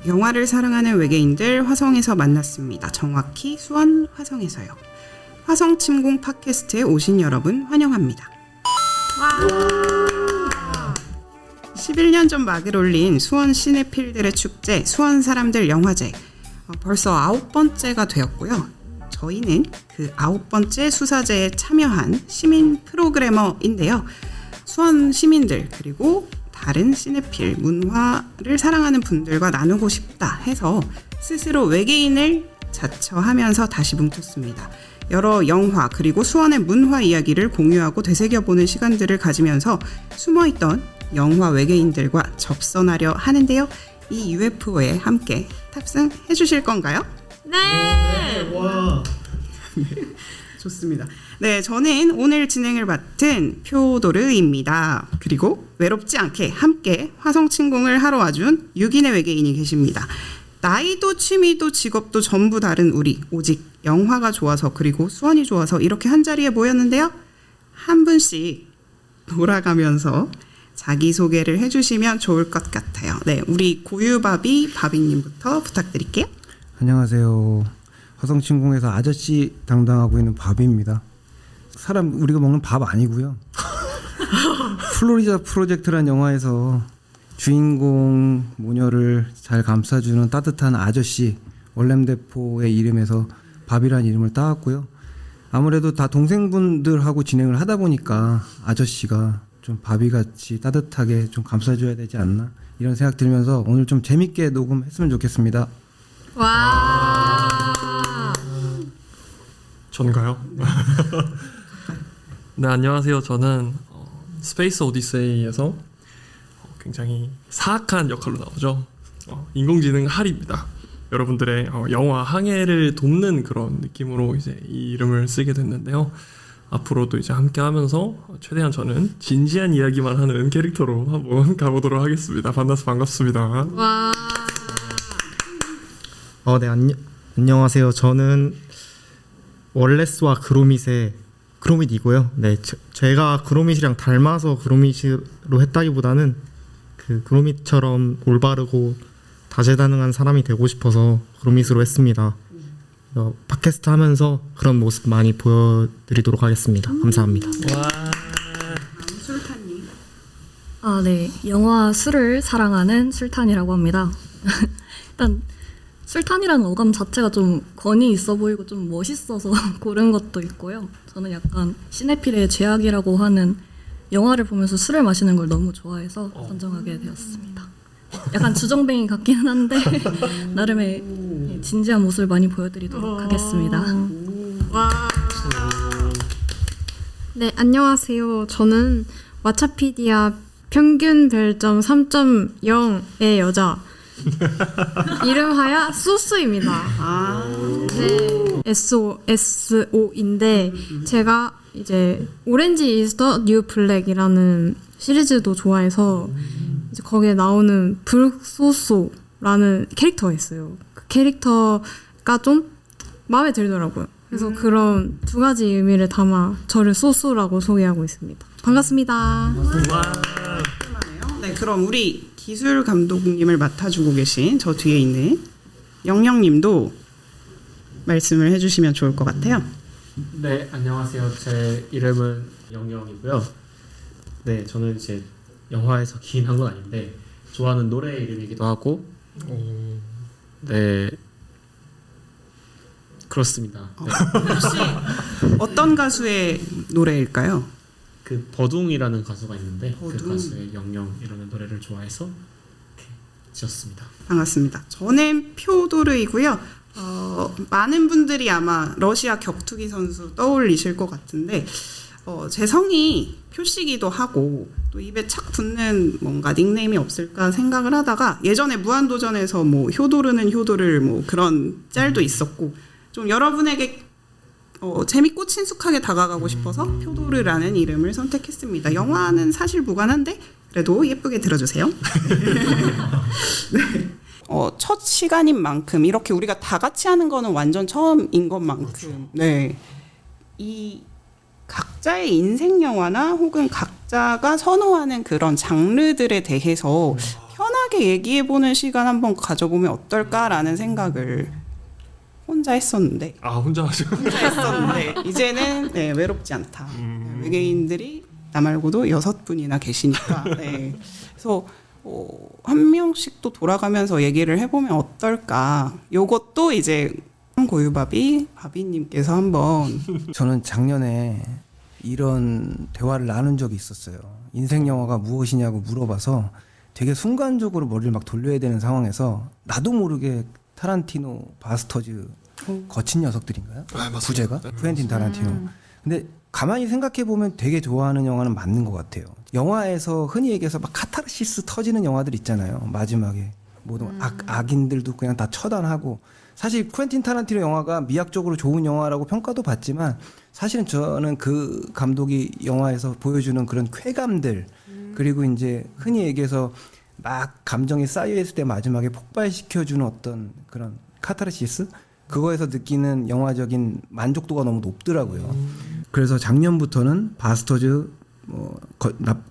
영화를 사랑하는 외계인들 화성에서 만났습니다. 정확히 수원 화성에서요. 화성 침공 팟캐스트에 오신 여러분 환영합니다. 11년 전 막을 올린 수원 시네필들의 축제 수원 사람들 영화제 벌써 9번째가 되었고요. 저희는 그 9번째 수사제에 참여한 시민 프로그래머인데요. 수원 시민들 그리고 다른 시네필 문화를 사랑하는 분들과 나누고 싶다 해서 스스로 외계인을 자처하면서 다시 뭉쳤습니다. 여러 영화 그리고 수원의 문화 이야기를 공유하고 되새겨보는 시간들을 가지면서 숨어있던 영화 외계인들과 접선하려 하는데요. 이 UFO에 함께 탑승해 주실 건가요? 네. 와. 네, 좋습니다. 네, 저는 오늘 진행을 맡은 표도르입니다. 그리고 외롭지 않게 함께 화성 침공을 하러 와준 6인의 외계인이 계십니다. 나이도 취미도 직업도 전부 다른 우리 오직 영화가 좋아서 그리고 수원이 좋아서 이렇게 한자리에 모였는데요. 한 분씩 돌아가면서 자기소개를 해주시면 좋을 것 같아요. 네, 우리 고유바비 바비님부터 부탁드릴게요. 안녕하세요. 화성 침공에서 아저씨 담당하고 있는 바비입니다. 사람 우리가 먹는 밥 아니고요. 플로리다 프로젝트란 영화에서 주인공 모녀를 잘 감싸주는 따뜻한 아저씨 월렘데포의 이름에서 밥이라는 이름을 따왔고요. 아무래도 다 동생분들하고 진행을 하다 보니까 아저씨가 좀 바비같이 따뜻하게 좀 감싸줘야 되지 않나 이런 생각 들면서 오늘 좀 재밌게 녹음했으면 좋겠습니다. 와. 전가요? 네, 안녕하세요. 저는 스페이스 오디세이에서 굉장히 사악한 역할로 나오죠. 인공지능 할입니다. 여러분들의 영화 항해를 돕는 그런 느낌으로 이제 이 이름을 쓰게 됐는데요. 앞으로도 이제 함께하면서 최대한 저는 진지한 이야기만 하는 캐릭터로 한번 가보도록 하겠습니다. 만나서 반갑습니다. 와. 네, 안녕하세요. 저는 월레스와 그로밋이고요. 네, 제가 그로밋이랑 닮아서 그로밋으로 했다기보다는 그 그로밋처럼 올바르고 다재다능한 사람이 되고 싶어서 그로밋으로 했습니다. 팟캐스트 하면서 그런 모습 많이 보여드리도록 하겠습니다. 감사합니다. 와. 술탄님. 네. 영화 술을 사랑하는 술탄이라고 합니다. 일단 술탄이라는 어감 자체가 좀 권위 있어 보이고 좀 멋있어서 고른 것도 있고요. 저는 약간 시네필의 죄악이라고 하는 영화를 보면서 술을 마시는 걸 너무 좋아해서 선정하게 되었습니다. 약간 주정뱅이 같기는 한데 나름의 진지한 모습을 많이 보여드리도록 하겠습니다. 네, 안녕하세요. 저는 왓챠피디아 평균 별점 3.0의 여자 이름하여 소스입니다. 네, SOSO인데 제가 이제 오렌지 이즈 더 뉴 블랙이라는 시리즈도 좋아해서 이제 거기에 나오는 불소소라는 캐릭터가 있어요. 그 캐릭터가 좀 마음에 들더라고요. 그래서 그런 두 가지 의미를 담아 저를 소소라고 소개하고 있습니다. 반갑습니다. 네, 그럼 우리 기술 감독님을 맡아주고 계신 저 뒤에 있는 영영님도 말씀을 해주시면 좋을 것 같아요. 네, 안녕하세요. 제 이름은 영영이고요. 네, 저는 이제 영화에서 긴 한 건 아닌데 좋아하는 노래 이름이기도 하고 네, 그렇습니다. 네. 혹시 어떤 가수의 노래일까요? 그 버둥이라는 가수가 있는데 그 버둥. 가수의 영영이라는 노래를 좋아해서 이렇게 지었습니다. 반갑습니다. 저는 표도르이고요. 많은 분들이 아마 러시아 격투기 선수 떠올리실 것 같은데 제 성이 표시기도 하고 또 입에 착 붙는 뭔가 닉네임이 없을까 생각을 하다가 예전에 무한도전에서 뭐 효도르는 효도를 뭐 그런 짤도 있었고 좀 여러분에게 재밌고 친숙하게 다가가고 싶어서 표도르라는 이름을 선택했습니다. 영화는 사실 무관한데 그래도 예쁘게 들어주세요. 네. 첫 시간인 만큼 이렇게 우리가 다 같이 하는 거는 완전 처음인 것만큼 그렇죠. 네. 이 각자의 인생 영화나 혹은 각자가 선호하는 그런 장르들에 대해서 편하게 편하게 얘기해보는 시간 한번 가져보면 어떨까라는 생각을 혼자 했었는데 혼자 하시고. 이제는 네, 외롭지 않다. 외계인들이 나 말고도 6분이나 계시니까. 네. 그래서 한 명씩 또 돌아가면서 얘기를 해보면 어떨까. 요것도 이제 바비님께서 한번 저는 작년에 이런 대화를 나눈 적이 있었어요. 인생 영화가 무엇이냐고 물어봐서 되게 순간적으로 머리를 막 돌려야 되는 상황에서 나도 모르게 타란티노 바스터즈 거친 녀석들인가요? 맞습니다. 부제가 네. 쿠엔틴 타란티노. 근데 가만히 생각해 보면 되게 좋아하는 영화는 맞는 것 같아요. 영화에서 흔히 얘기해서 막 카타르시스 터지는 영화들 있잖아요. 마지막에 모든 악인들도 그냥 다 처단하고. 사실 쿠엔틴 타란티노 영화가 미학적으로 좋은 영화라고 평가도 받지만 사실은 저는 그 감독이 영화에서 보여주는 그런 쾌감들 그리고 이제 흔히 얘기해서 막 감정이 쌓여있을 때 마지막에 폭발시켜주는 어떤 그런 카타르시스 그거에서 느끼는 영화적인 만족도가 너무 높더라고요. 그래서 작년부터는 바스터즈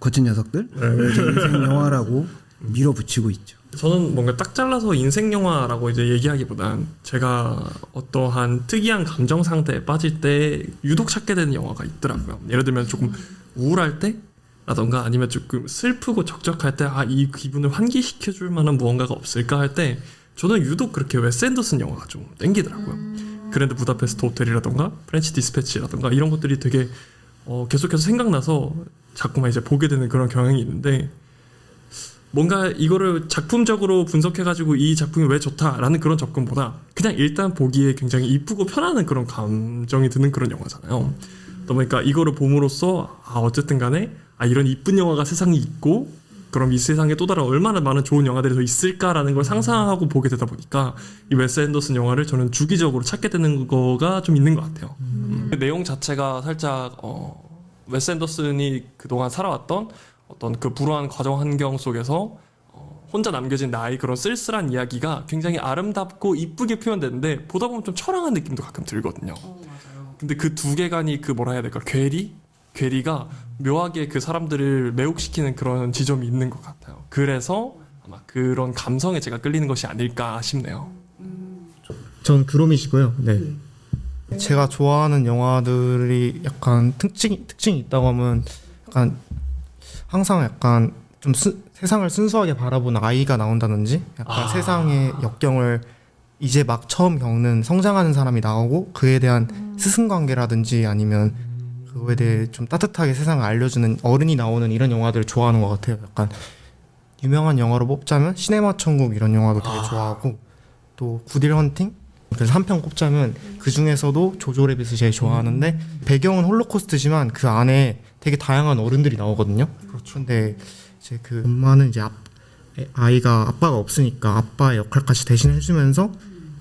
거친 녀석들 제 인생 영화라고 밀어붙이고 있죠. 저는 뭔가 딱 잘라서 인생 영화라고 이제 얘기하기보단 제가 어떠한 특이한 감정 상태에 빠질 때 유독 찾게 되는 영화가 있더라고요. 예를 들면 조금 우울할 때라던가 아니면 조금 슬프고 적적할 때 이 기분을 환기시켜줄 만한 무언가가 없을까 할 때 저는 유독 그렇게 웨스 앤더슨 영화가 좀 땡기더라고요. 그랜드 부다페스트 호텔이라던가 프렌치 디스패치라던가 이런 것들이 되게 계속해서 생각나서 자꾸만 이제 보게 되는 그런 경향이 있는데 뭔가 이거를 작품적으로 분석해가지고 이 작품이 왜 좋다라는 그런 접근보다 그냥 일단 보기에 굉장히 이쁘고 편안한 그런 감정이 드는 그런 영화잖아요. 그러다 보니까 이거를 봄으로써 어쨌든 간에 이런 이쁜 영화가 세상에 있고 그럼 이 세상에 또 다른 얼마나 많은 좋은 영화들이 더 있을까라는 걸 상상하고 보게 되다 보니까 이 웨스 앤더슨 영화를 저는 주기적으로 찾게 되는 거가 좀 있는 것 같아요. 내용 자체가 살짝 웨스 앤더슨이 그동안 살아왔던 어떤 그 불우한 가정 환경 속에서 혼자 남겨진 나의 그런 쓸쓸한 이야기가 굉장히 아름답고 이쁘게 표현되는데 보다 보면 좀 처량한 느낌도 가끔 들거든요. 근데 그 두 개간이 그 뭐라 해야 될까 괴리가 묘하게 그 사람들을 매혹시키는 그런 지점이 있는 것 같아요. 그래서 아마 그런 감성에 제가 끌리는 것이 아닐까 싶네요. 전 그로밋이고요. 네. 제가 좋아하는 영화들이 약간 특징이 있다고 하면 약간 항상 약간 좀 세상을 순수하게 바라보는 아이가 나온다든지 약간 세상의 역경을 이제 막 처음 겪는 성장하는 사람이 나오고 그에 대한 스승관계라든지 아니면 그거에 대해 좀 따뜻하게 세상을 알려주는 어른이 나오는 이런 영화들을 좋아하는 것 같아요. 약간 유명한 영화로 뽑자면 시네마 천국 이런 영화도 되게 좋아하고 또 굿윌 헌팅 그래서 한 편 꼽자면 그 중에서도 조조 래빗을 제일 좋아하는데 배경은 홀로코스트지만 그 안에 되게 다양한 어른들이 나오거든요. 그런데 이제 그 엄마는 이제 아이가 아빠가 없으니까 아빠의 역할까지 대신 해주면서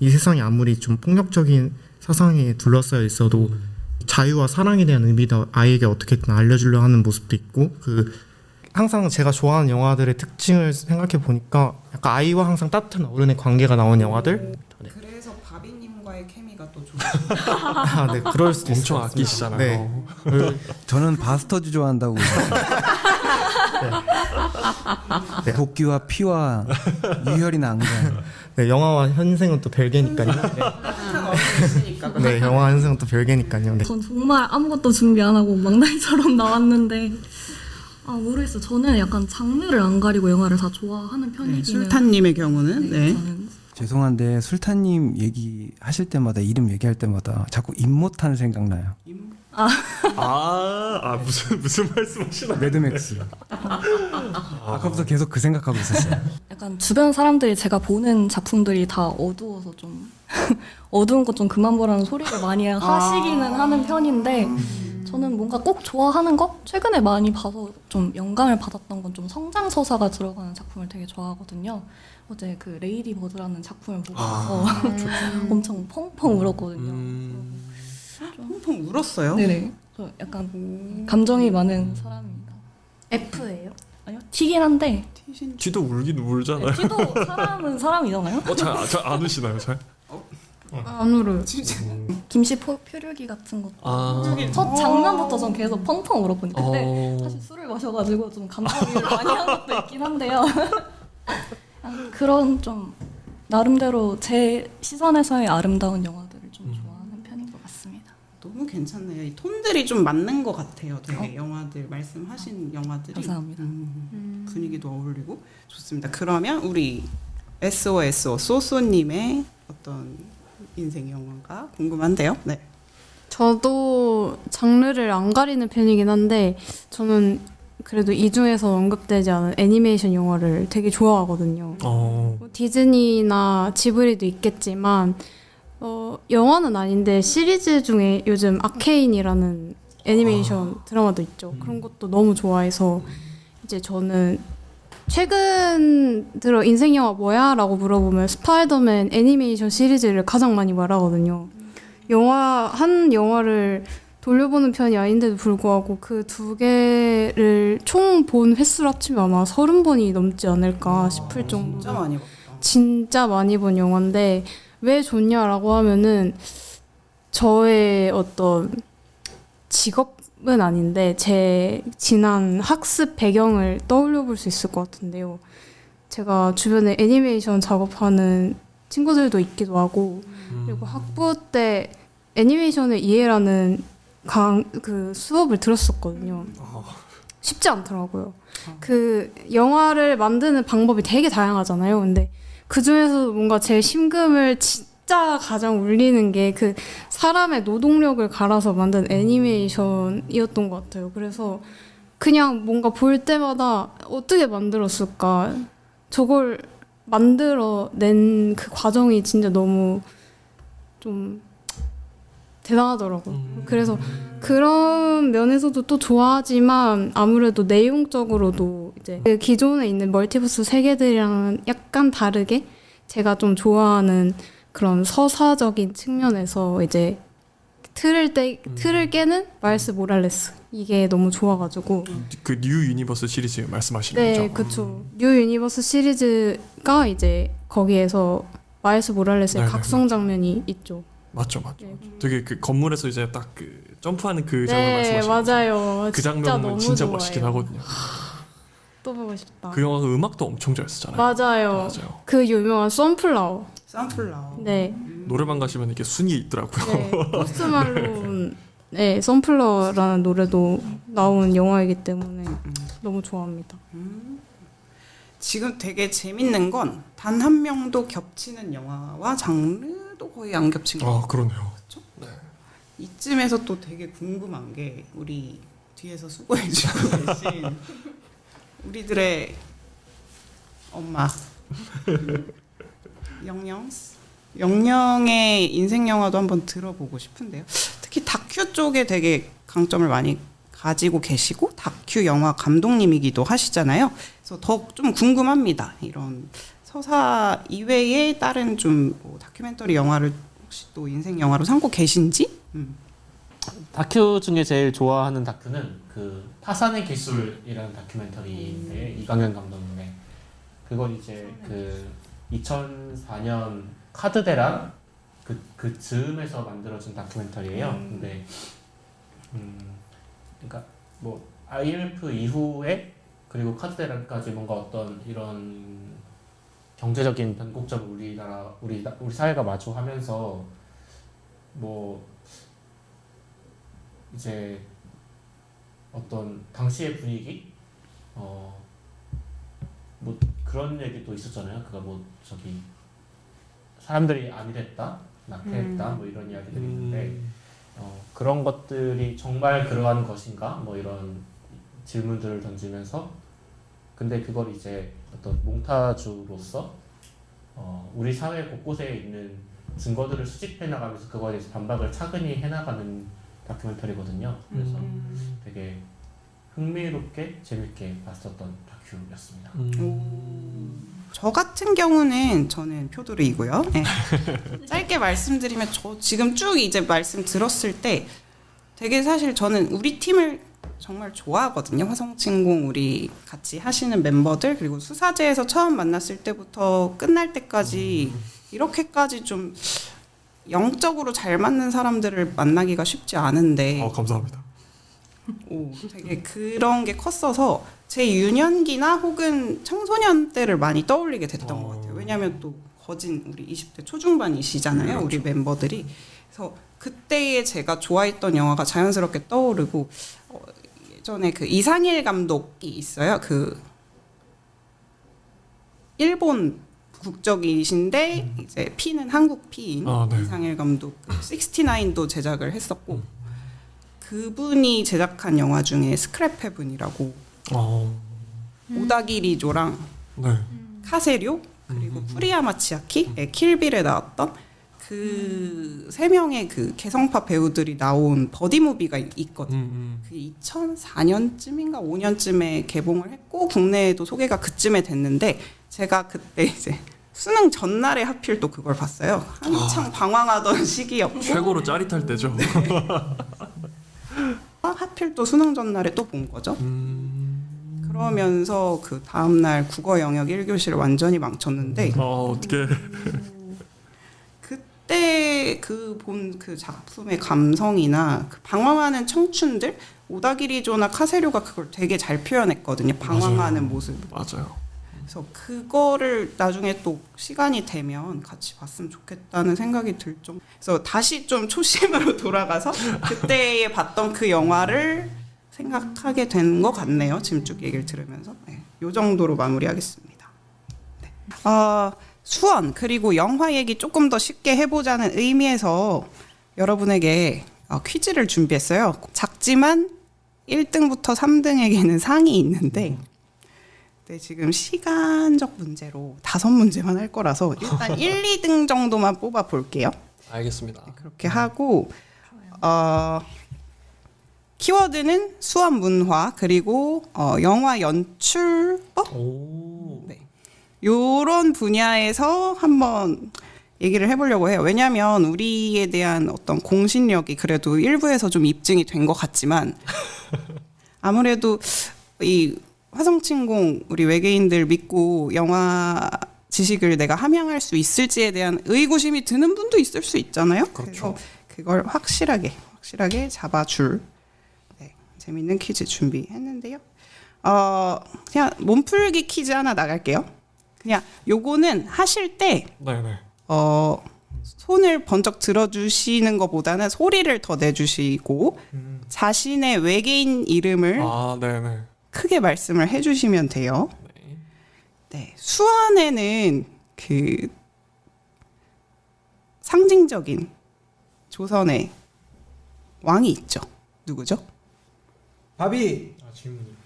이 세상이 아무리 좀 폭력적인 사상에 둘러싸여 있어도 자유와 사랑에 대한 의미도 아이에게 어떻게든 알려주려 하는 모습도 있고 그 항상 제가 좋아하는 영화들의 특징을 생각해 보니까 약간 아이와 항상 따뜻한 어른의 관계가 나온 영화들. 그래서 바비님과의 케미가 또 좋아요. 아, 네, 그럴 수도 있어요. 엄청 아끼시잖아요. 네. 저는 바스터즈 좋아한다고. 네. 도끼와 피와 유혈이 난거. 네, 영화와 현생은 또 별개니까요. 네, 네 영화 현생은 또 별개니까요. 네. 전 정말 아무것도 준비 안 하고 막나이처럼 나왔는데 모르겠어요. 저는 약간 장르를 안 가리고 영화를 다 좋아하는 편이긴 해요. 술탄님의 경우는 저는 죄송한데 술타님 얘기하실 때마다 이름 얘기할 때마다 자꾸 임모탄 생각나요. 무슨 말씀하시나? 매드맥스. 아까부터 계속 그 생각하고 있었어요. 약간 주변 사람들이 제가 보는 작품들이 다 어두워서 좀 어두운 거 좀 그만 보라는 소리를 많이 하시기는 하는 편인데 저는 뭔가 꼭 좋아하는 거? 최근에 많이 봐서 좀 영감을 받았던 건 좀 성장 서사가 들어가는 작품을 되게 좋아하거든요. 어제 그 레이디 버드라는 작품을 보고 나서 엄청 펑펑 울었거든요. 펑펑 울었어요. 네네. 저 약간 감정이 많은 사람입니다. F예요? 아니요? T긴 한데 쥐도 울긴 울잖아요. T도 사람은 사람이잖아요. 잘안 우시나요, 잘? 안 울어요. 김씨 표류기 같은 것도 아. 첫 장면부터 전 계속 펑펑 울었거든요. 근데 사실 술을 마셔가지고 좀 감정이입을 많이 한 것도 있긴 한데요. 그런 좀 나름대로 제 시선에서의 아름다운 영화들을 좀 좋아하는 편인 것 같습니다. 너무 괜찮네요. 이 톤들이 좀 맞는 것 같아요. 되게 영화들 말씀하신 영화들이 감사합니다. 분위기도 어울리고 좋습니다. 그러면 우리 SOSO 소소님의 어떤 인생 영화가 궁금한데요. 네. 저도 장르를 안 가리는 편이긴 한데 저는 그래도 이 중에서 언급되지 않은 애니메이션 영화를 되게 좋아하거든요. 뭐 디즈니나 지브리도 있겠지만 영화는 아닌데 시리즈 중에 요즘 아케인이라는 애니메이션 드라마도 있죠. 그런 것도 너무 좋아해서 이제 저는 최근 들어 인생 영화 뭐야? 라고 물어보면 스파이더맨 애니메이션 시리즈를 가장 많이 말하거든요. 한 영화를 돌려보는 편이 아닌데도 불구하고 그 두 개를 총 본 횟수로 합치면 아마 30번이 넘지 않을까 싶을 정도로 진짜 많이 봤다. 진짜 많이 본 영화인데 왜 좋냐라고 하면은 저의 어떤 직업은 아닌데 제 지난 학습 배경을 떠올려 볼 수 있을 것 같은데요. 제가 주변에 애니메이션 작업하는 친구들도 있기도 하고 그리고 학부 때 애니메이션을 이해라는 그 수업을 들었었거든요. 쉽지 않더라고요. 그 영화를 만드는 방법이 되게 다양하잖아요. 근데 그 중에서 뭔가 제 심금을 진짜 가장 울리는 게 그 사람의 노동력을 갈아서 만든 애니메이션이었던 것 같아요. 그래서 그냥 뭔가 볼 때마다 어떻게 만들었을까? 저걸 만들어낸 그 과정이 진짜 너무 좀 대단하더라고요. 그래서 그런 면에서도 또 좋아하지만 아무래도 내용적으로도 이제 그 기존에 있는 멀티버스 세계들이랑은 약간 다르게 제가 좀 좋아하는 그런 서사적인 측면에서 이제 틀을 깨는 마일스 모랄레스 이게 너무 좋아가지고 그 뉴 유니버스 시리즈 말씀하시는 네, 거죠? 그쵸. 뉴 유니버스 시리즈가 이제 거기에서 마일스 모랄레스의 네네, 각성 장면이 있죠. 맞죠. 네. 되게 그 건물에서 이제 딱 그 점프하는 그 장면 네, 말씀하시는 거죠? 맞아요. 그 진짜 장면은 너무 진짜 좋아해요. 멋있긴 하거든요. 또 보고 싶다. 그 영화가 음악도 엄청 잘 쓰잖아요. 맞아요. 그 유명한 선플라워. 선플라워. 네. 노래방 가시면 이게 순위 있더라고요. 네. 포스트 말론 네, 선플라워라는 노래도 나온 영화이기 때문에 너무 좋아합니다. 지금 되게 재밌는 건 단 한 명도 겹치는 영화와 장르도 거의 안 겹친 것 같아요. 그러네요. 네. 이쯤에서 또 되게 궁금한 게 우리 뒤에서 수고해주고 계신 우리들의 엄마 영영의 인생 영화도 한번 들어보고 싶은데요. 특히 다큐 쪽에 되게 강점을 많이 가지고 계시고 다큐 영화 감독님이기도 하시잖아요. 그래서 더 좀 궁금합니다. 이런 서사 이외에 다른 좀뭐 다큐멘터리 영화를 혹시 또 인생 영화로 삼고 계신지? 다큐 중에 제일 좋아하는 다큐는 그 파산의 기술이라는 다큐멘터리인데 이강현 감독님의 그건 이제 그 2004년 카드대란 그 즈음에서 만들어진 다큐멘터리예요. 근데 그러니까 뭐 IMF 이후에 그리고 카드대란까지 뭔가 어떤 이런 경제적인 변곡점을 우리 사회가 마주하면서 뭐 이제 어떤 당시의 분위기 뭐 그런 얘기도 있었잖아요. 그가 뭐 저기 사람들이 안일했다, 낙태했다 뭐 이런 이야기들이 있는데 그런 것들이 정말 그러한 것인가 뭐 이런 질문들을 던지면서 근데 그걸 이제 어떤 몽타주로서 우리 사회 곳곳에 있는 증거들을 수집해 나가면서 그거에 대해서 반박을 차근히 해나가는 다큐멘터리거든요. 그래서 되게 흥미롭게 재밌게 봤었던 다큐였습니다. 저 같은 경우는 저는 표도르이고요. 네. 짧게 말씀드리면 저 지금 쭉 이제 말씀 들었을 때 되게 사실 저는 우리 팀을 정말 좋아하거든요. 화성진공 우리 같이 하시는 멤버들 그리고 수사제에서 처음 만났을 때부터 끝날 때까지 이렇게까지 좀 영적으로 잘 맞는 사람들을 만나기가 쉽지 않은데 감사합니다. 오, 되게 그런 게 컸어서 제 유년기나 혹은 청소년 때를 많이 떠올리게 됐던 것 같아요. 왜냐하면 또 거진 우리 20대 초중반이시잖아요, 우리 멤버들이. 그래서 그때에 제가 좋아했던 영화가 자연스럽게 떠오르고 예전에 그 이상일 감독이 있어요. 그 일본 국적이신데 이제 피는 한국 피인 네. 이상일 감독 69도 제작을 했었고 그분이 제작한 영화 중에 스크랩 헤븐이라고 오다기리조랑 네. 카세료 그리고 프리야마 치아키 킬빌에 나왔던 그 세 명의 그 개성파 배우들이 나온 버디 무비가 있거든요. 그 2004년쯤인가 5년쯤에 개봉을 했고 국내에도 소개가 그쯤에 됐는데 제가 그때 이제 수능 전날에 하필 또 그걸 봤어요. 한창 방황하던 시기였고 최고로 짜릿할 때죠. 하필 또 수능 전날에 또 본 거죠. 그러면서 그 다음날 국어 영역 1교시를 완전히 망쳤는데 어떻게 그때 그 본 그 작품의 감성이나 그 방황하는 청춘들 오다기리조나 카세료가 그걸 되게 잘 표현했거든요. 방황하는 맞아요. 모습. 맞아요. 그래서 그거를 나중에 또 시간이 되면 같이 봤으면 좋겠다는 생각이 들 좀. 그래서 다시 좀 초심으로 돌아가서 그때에 봤던 그 영화를 생각하게 된 것 같네요. 지금 쭉 얘기를 들으면서. 네, 요 정도로 마무리하겠습니다. 네. 수원 그리고 영화 얘기 조금 더 쉽게 해보자는 의미에서 여러분에게 퀴즈를 준비했어요. 작지만 1등부터 3등에게는 상이 있는데 네, 지금 시간적 문제로 5문제만 할 거라서 일단 1, 2등 정도만 뽑아 볼게요. 알겠습니다. 그렇게 하고 키워드는 수원 문화 그리고 영화 연출법 네. 요런 분야에서 한번 얘기를 해보려고 해요. 왜냐하면 우리에 대한 어떤 공신력이 그래도 일부에서 좀 입증이 된 것 같지만 아무래도 이 화성친공 우리 외계인들 믿고 영화 지식을 내가 함양할 수 있을지에 대한 의구심이 드는 분도 있을 수 있잖아요. 그래서 그걸 확실하게 잡아줄 재밌는 퀴즈 준비했는데요. 그냥 몸풀기 퀴즈 하나 나갈게요. 그냥 요거는 하실 때 네네. 손을 번쩍 들어주시는 것보다는 소리를 더 내주시고 자신의 외계인 이름을 네네. 크게 말씀을 해주시면 돼요. 네, 수원에는 그 상징적인 조선의 왕이 있죠. 누구죠? 바비. 질문이.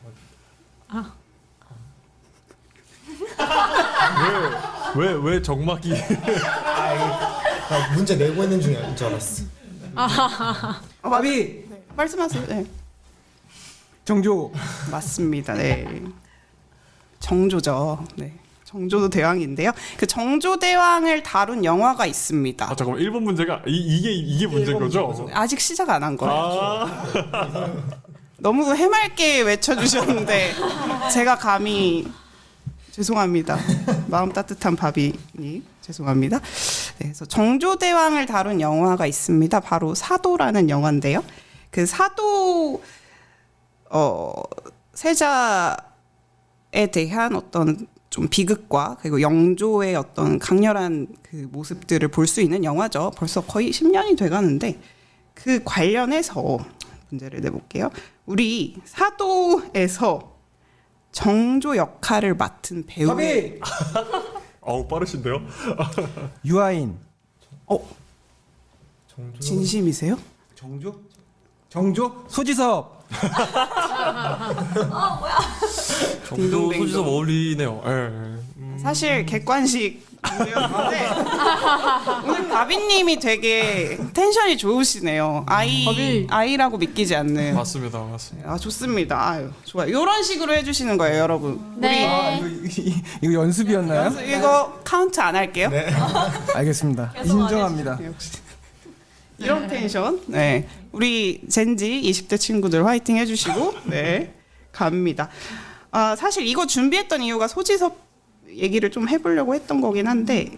왜 정막이? 문제 내고 있는 중인 줄 알았어. 바비. 말씀하세요. 네. 정조. 맞습니다. 네. 정조죠. 네. 정조 대왕인데요. 그 정조 대왕을 다룬 영화가 있습니다. 잠깐만 1번 문제가 이게 문제인 거죠? 아직 시작 안 한 거예요. 너무 해맑게 외쳐주셨는데 제가 감히 죄송합니다. 마음 따뜻한 바비님 죄송합니다. 네, 그래서 정조대왕을 다룬 영화가 있습니다. 바로 사도라는 영화인데요. 그 사도 세자에 대한 어떤 좀 비극과 그리고 영조의 어떤 강렬한 그 모습들을 볼 수 있는 영화죠. 벌써 거의 10년이 돼가는데 그 관련해서 문제를 내볼게요. 우리 사도에서 정조 역할을 맡은 배우. 바비. 빠르신데요? 유아인. 진심이세요? 정조? 소지섭. 정조 소지섭 어울리네요. 사실 객관식 문제였는데 오늘 바비님이 되게 텐션이 좋으시네요. 아이라고 믿기지 않는. 맞습니다. 좋습니다. 아유, 좋아요. 이런 식으로 해주시는 거예요, 여러분. 네. 이거 연습이었나요? 이거 카운트 안 할게요. 알겠습니다. 인정합니다. 역시 이런 텐션. 네, 우리 젠지 20대 친구들 화이팅 해주시고 네 갑니다. 사실 이거 준비했던 이유가 소지섭 얘기를 좀 해보려고 했던 거긴 한데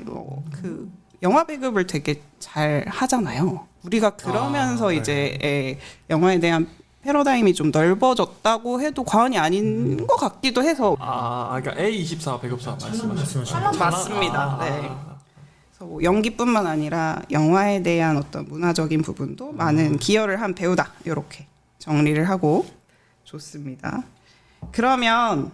그 영화 배급을 되게 잘 하잖아요. 우리가 그러면서 이제 영화에 대한 패러다임이 좀 넓어졌다고 해도 과언이 아닌 것 같기도 해서 그러니까 A24 배급사 말씀하시는 맞습니다. 네. 그래서 뭐 연기뿐만 아니라 영화에 대한 어떤 문화적인 부분도 많은 기여를 한 배우다. 이렇게 정리를 하고 좋습니다. 그러면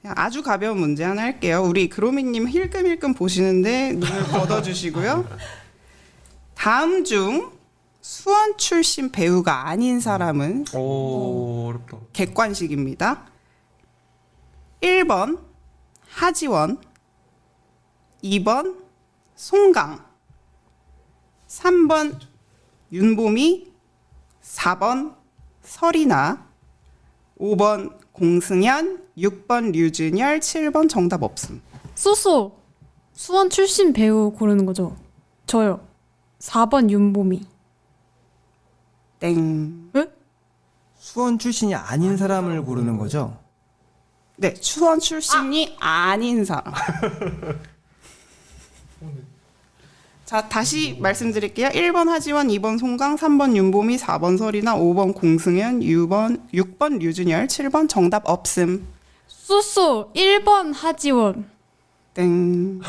그냥 아주 가벼운 문제 하나 할게요. 우리 그로미님 힐끔힐끔 보시는데 눈을 걷어주시고요. 다음 중 수원 출신 배우가 아닌 사람은 오, 어렵다. 객관식입니다. 1번 하지원, 2번 송강, 3번 윤보미, 4번 설이나, 5번 공승현, 6번 류준열, 7번 정답 없음. 쏘쏘 수원 출신 배우 고르는 거죠? 저요. 4번 윤보미. 땡. 수원 출신이 아닌 사람을 고르는 거죠? 네, 수원 출신이 아닌 사람. 자, 다시 말씀드릴게요. 1번 하지원, 2번 송강, 3번 윤보미, 4번 설이나, 5번 공승현, 6번 류준열, 7번 정답 없음. 쏘쏘 1번 하지원. 땡.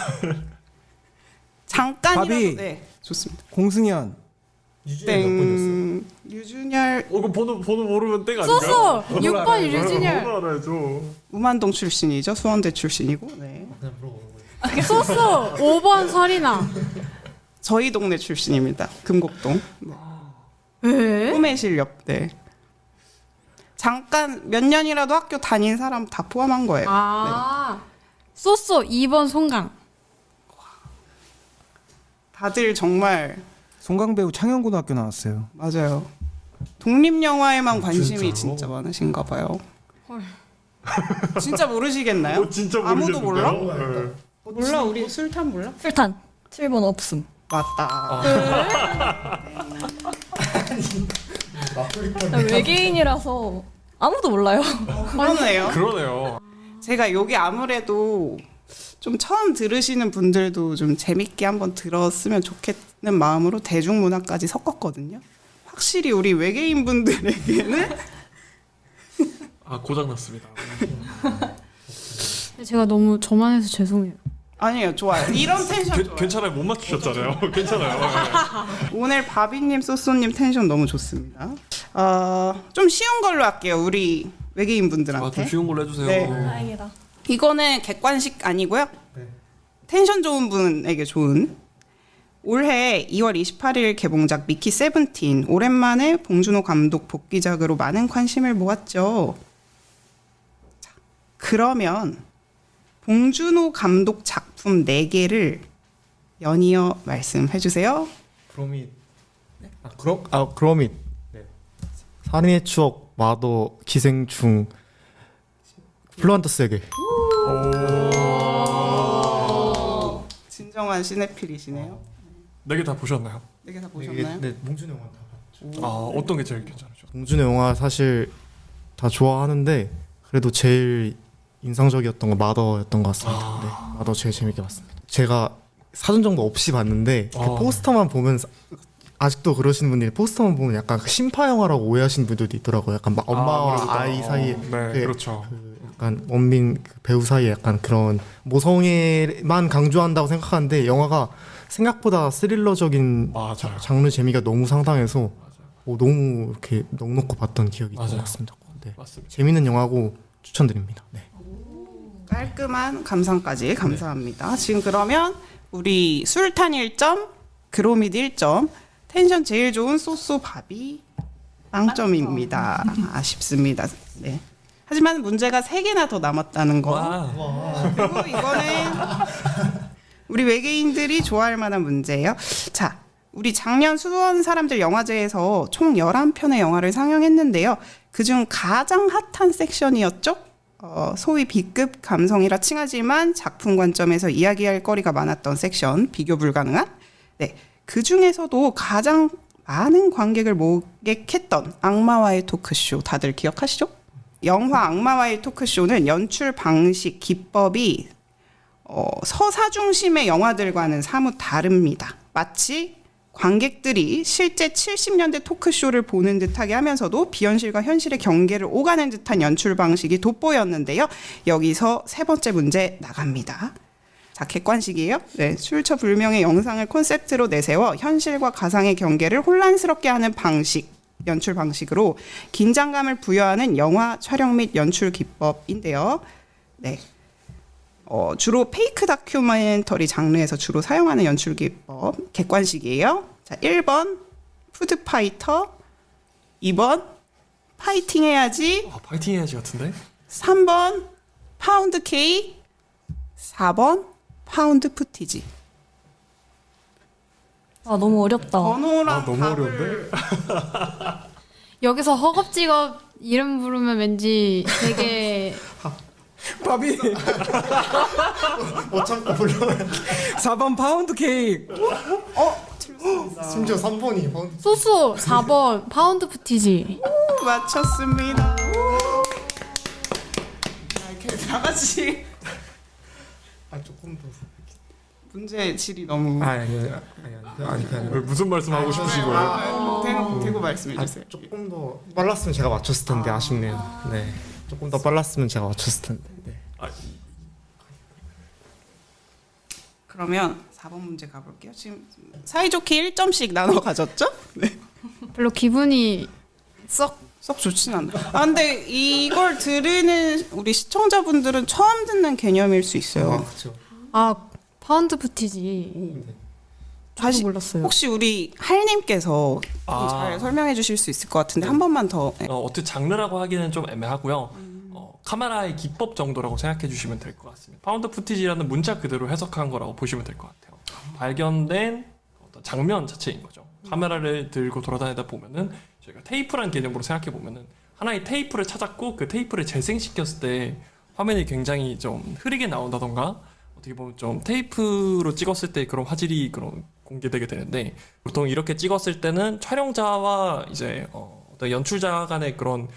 잠깐이라도 답이 네, 좋습니다. 공승현. 땡. 류준열 그 번호 모르면 땡 아닌가요? 쏘쏘 6번 류준열. 번호 알아야죠. 우만동 출신이죠. 수원대 출신이고. 네. 쏘쏘 5번 설이나. 저희 동네 출신입니다. 금곡동. 네. 에? 꿈의 실력. 네. 잠깐 몇 년이라도 학교 다닌 사람 다 포함한 거예요. 아. 쏘쏘 2번 송강. 다들 정말 송강 배우 창녕고등학교 나왔어요. 맞아요. 독립 영화에만 관심이 진짜로? 진짜 많으신가 봐요. 진짜 모르시겠나요? 진짜 아무도 몰라? 모르겠는데요? 네. 몰라 우리 술탄 몰라? 술탄 7번 없음. 맞다. 나 외계인이라서 아무도 몰라요. 그러네요. 그러네요. 제가 여기 아무래도 좀 처음 들으시는 분들도 좀 재밌게 한번 들었으면 좋겠는 마음으로 대중문화까지 섞었거든요. 확실히 우리 외계인 분들에게는 고장 났습니다. 제가 너무 저만해서 죄송해요. 아니에요. 좋아요. 이런 텐션 좋아요. 괜찮아요. 못 맞추셨잖아요. 괜찮아요. 오늘 바비님, 쏘쏘님 텐션 너무 좋습니다. 좀 쉬운 걸로 할게요. 우리 외계인 분들한테. 좀 쉬운 걸로 해주세요. 네. 다행이다. 이거는 객관식 아니고요. 텐션 좋은 분에게 좋은. 올해 2월 28일 개봉작 미키 세븐틴. 오랜만에 봉준호 감독 복귀작으로 많은 관심을 모았죠. 자, 그러면 봉준호 감독 작품 4개를 연이어 말씀해 주세요. 그로밋. 그로밋. 네. 살인의 추억, 마더, 기생충, 플로한테스에게. 진정한 시네필이시네요. 4개 다 보셨나요? 4개 다 보셨나요? 네, 봉준호 영화 다 봤죠. 어떤 게 제일 괜찮으셨어요? 봉준호 영화 사실 다 좋아하는데 그래도 제일 인상적이었던 건 마더였던 것 같습니다. 네, 마더 제일 재밌게 봤습니다. 제가 사전 정보 없이 봤는데 그 포스터만 보면 아직도 그러시는 분들이 포스터만 보면 약간 심파 영화라고 오해하시는 분들도 있더라고요. 약간 엄마와 아무래도 아이 사이에 네, 그- 그렇죠. 약간 원빈 그 배우 사이에 약간 그런 모성애만 강조한다고 생각하는데 영화가 생각보다 스릴러적인 맞아요. 장르 재미가 너무 상당해서 너무 이렇게 넉넉히 봤던 기억이 있는 것 맞아요. 같습니다. 네. 맞습니다. 재밌는 영화고 추천드립니다. 네. 깔끔한 감상까지 감사합니다. 지금 그러면 우리 술탄 1점, 그로밋 1점, 텐션 제일 좋은 쏘쏘 바비 빵점입니다. 아쉽습니다. 네. 하지만 문제가 3개나 더 남았다는 거. 그리고 이거는 우리 외계인들이 좋아할 만한 문제예요. 자, 우리 작년 수원 사람들 영화제에서 총 11편의 영화를 상영했는데요. 그중 가장 핫한 섹션이었죠. 소위 B급 감성이라 칭하지만 작품 관점에서 이야기할 거리가 많았던 섹션, 비교 불가능한. 네, 그 중에서도 가장 많은 관객을 모객했던 악마와의 토크쇼 다들 기억하시죠? 영화 악마와의 토크쇼는 연출 방식, 기법이 서사 중심의 영화들과는 사뭇 다릅니다. 마치 관객들이 실제 70년대 토크쇼를 보는 듯하게 하면서도 비현실과 현실의 경계를 오가는 듯한 연출 방식이 돋보였는데요. 여기서 세 번째 문제 나갑니다. 자, 객관식이에요. 네, 출처불명의 영상을 콘셉트로 내세워 현실과 가상의 경계를 혼란스럽게 하는 방식, 연출 방식으로 긴장감을 부여하는 영화 촬영 및 연출 기법인데요. 네. 주로 페이크 다큐멘터리 장르에서 주로 사용하는 연출 기법 객관식이에요. 자, 1번 푸드파이터, 2번 파이팅 해야지, 파이팅 해야지 같은데? 3번 파운드 케이크, 4번 파운드 푸티지. 아 너무 어렵다. 번호랑 너무 답을 어려운데? 여기서 허겁지겁 이름 부르면 왠지 되게 밥이 못 참고 불러. 4번 파운드 케이크. 심지어 3번이 소소 4번 파운드 푸티지. 맞췄습니다. 이렇게 다 같이 조금 더. 문제 질이 너무 아니. 무슨 말씀하고 싶으신 거예요? 대고 말씀해 주세요. 조금 더 빨랐으면 제가 맞췄을 텐데 아쉽네요. 네. 조금 더 빨랐으면 제가 맞췄을 텐데. 네. 그러면 4번 문제 가볼게요. 지금 사이좋게 1점씩 나눠 가졌죠? 네. 별로 기분이 썩 썩 좋진 않아. 근데 이걸 들으는 우리 시청자분들은 처음 듣는 개념일 수 있어요. 그렇죠. 파운드 푸티지. 다시 몰랐어요. 혹시 우리 할님께서 아. 잘 설명해 주실 수 있을 것 같은데 한 번만 더. 네. 어떻게 장르라고 하기는 좀 애매하고요. 카메라의 기법 정도라고 생각해 주시면 될 것 같습니다. 파운드 푸티지라는 문자 그대로 해석한 거라고 보시면 될 것 같아요. 발견된 어떤 장면 자체인 거죠. 카메라를 들고 돌아다니다 보면은 저희가 테이프란 개념으로 생각해 보면은 하나의 테이프를 찾았고 그 테이프를 재생시켰을 때 화면이 굉장히 좀 흐리게 나온다던가 어떻게 보면 좀 테이프로 찍었을 때 그런 화질이 그런 공개되게 되는데 보통 이렇게 찍었을 때는 촬영자와 이제 어떤 연출자 간의 그런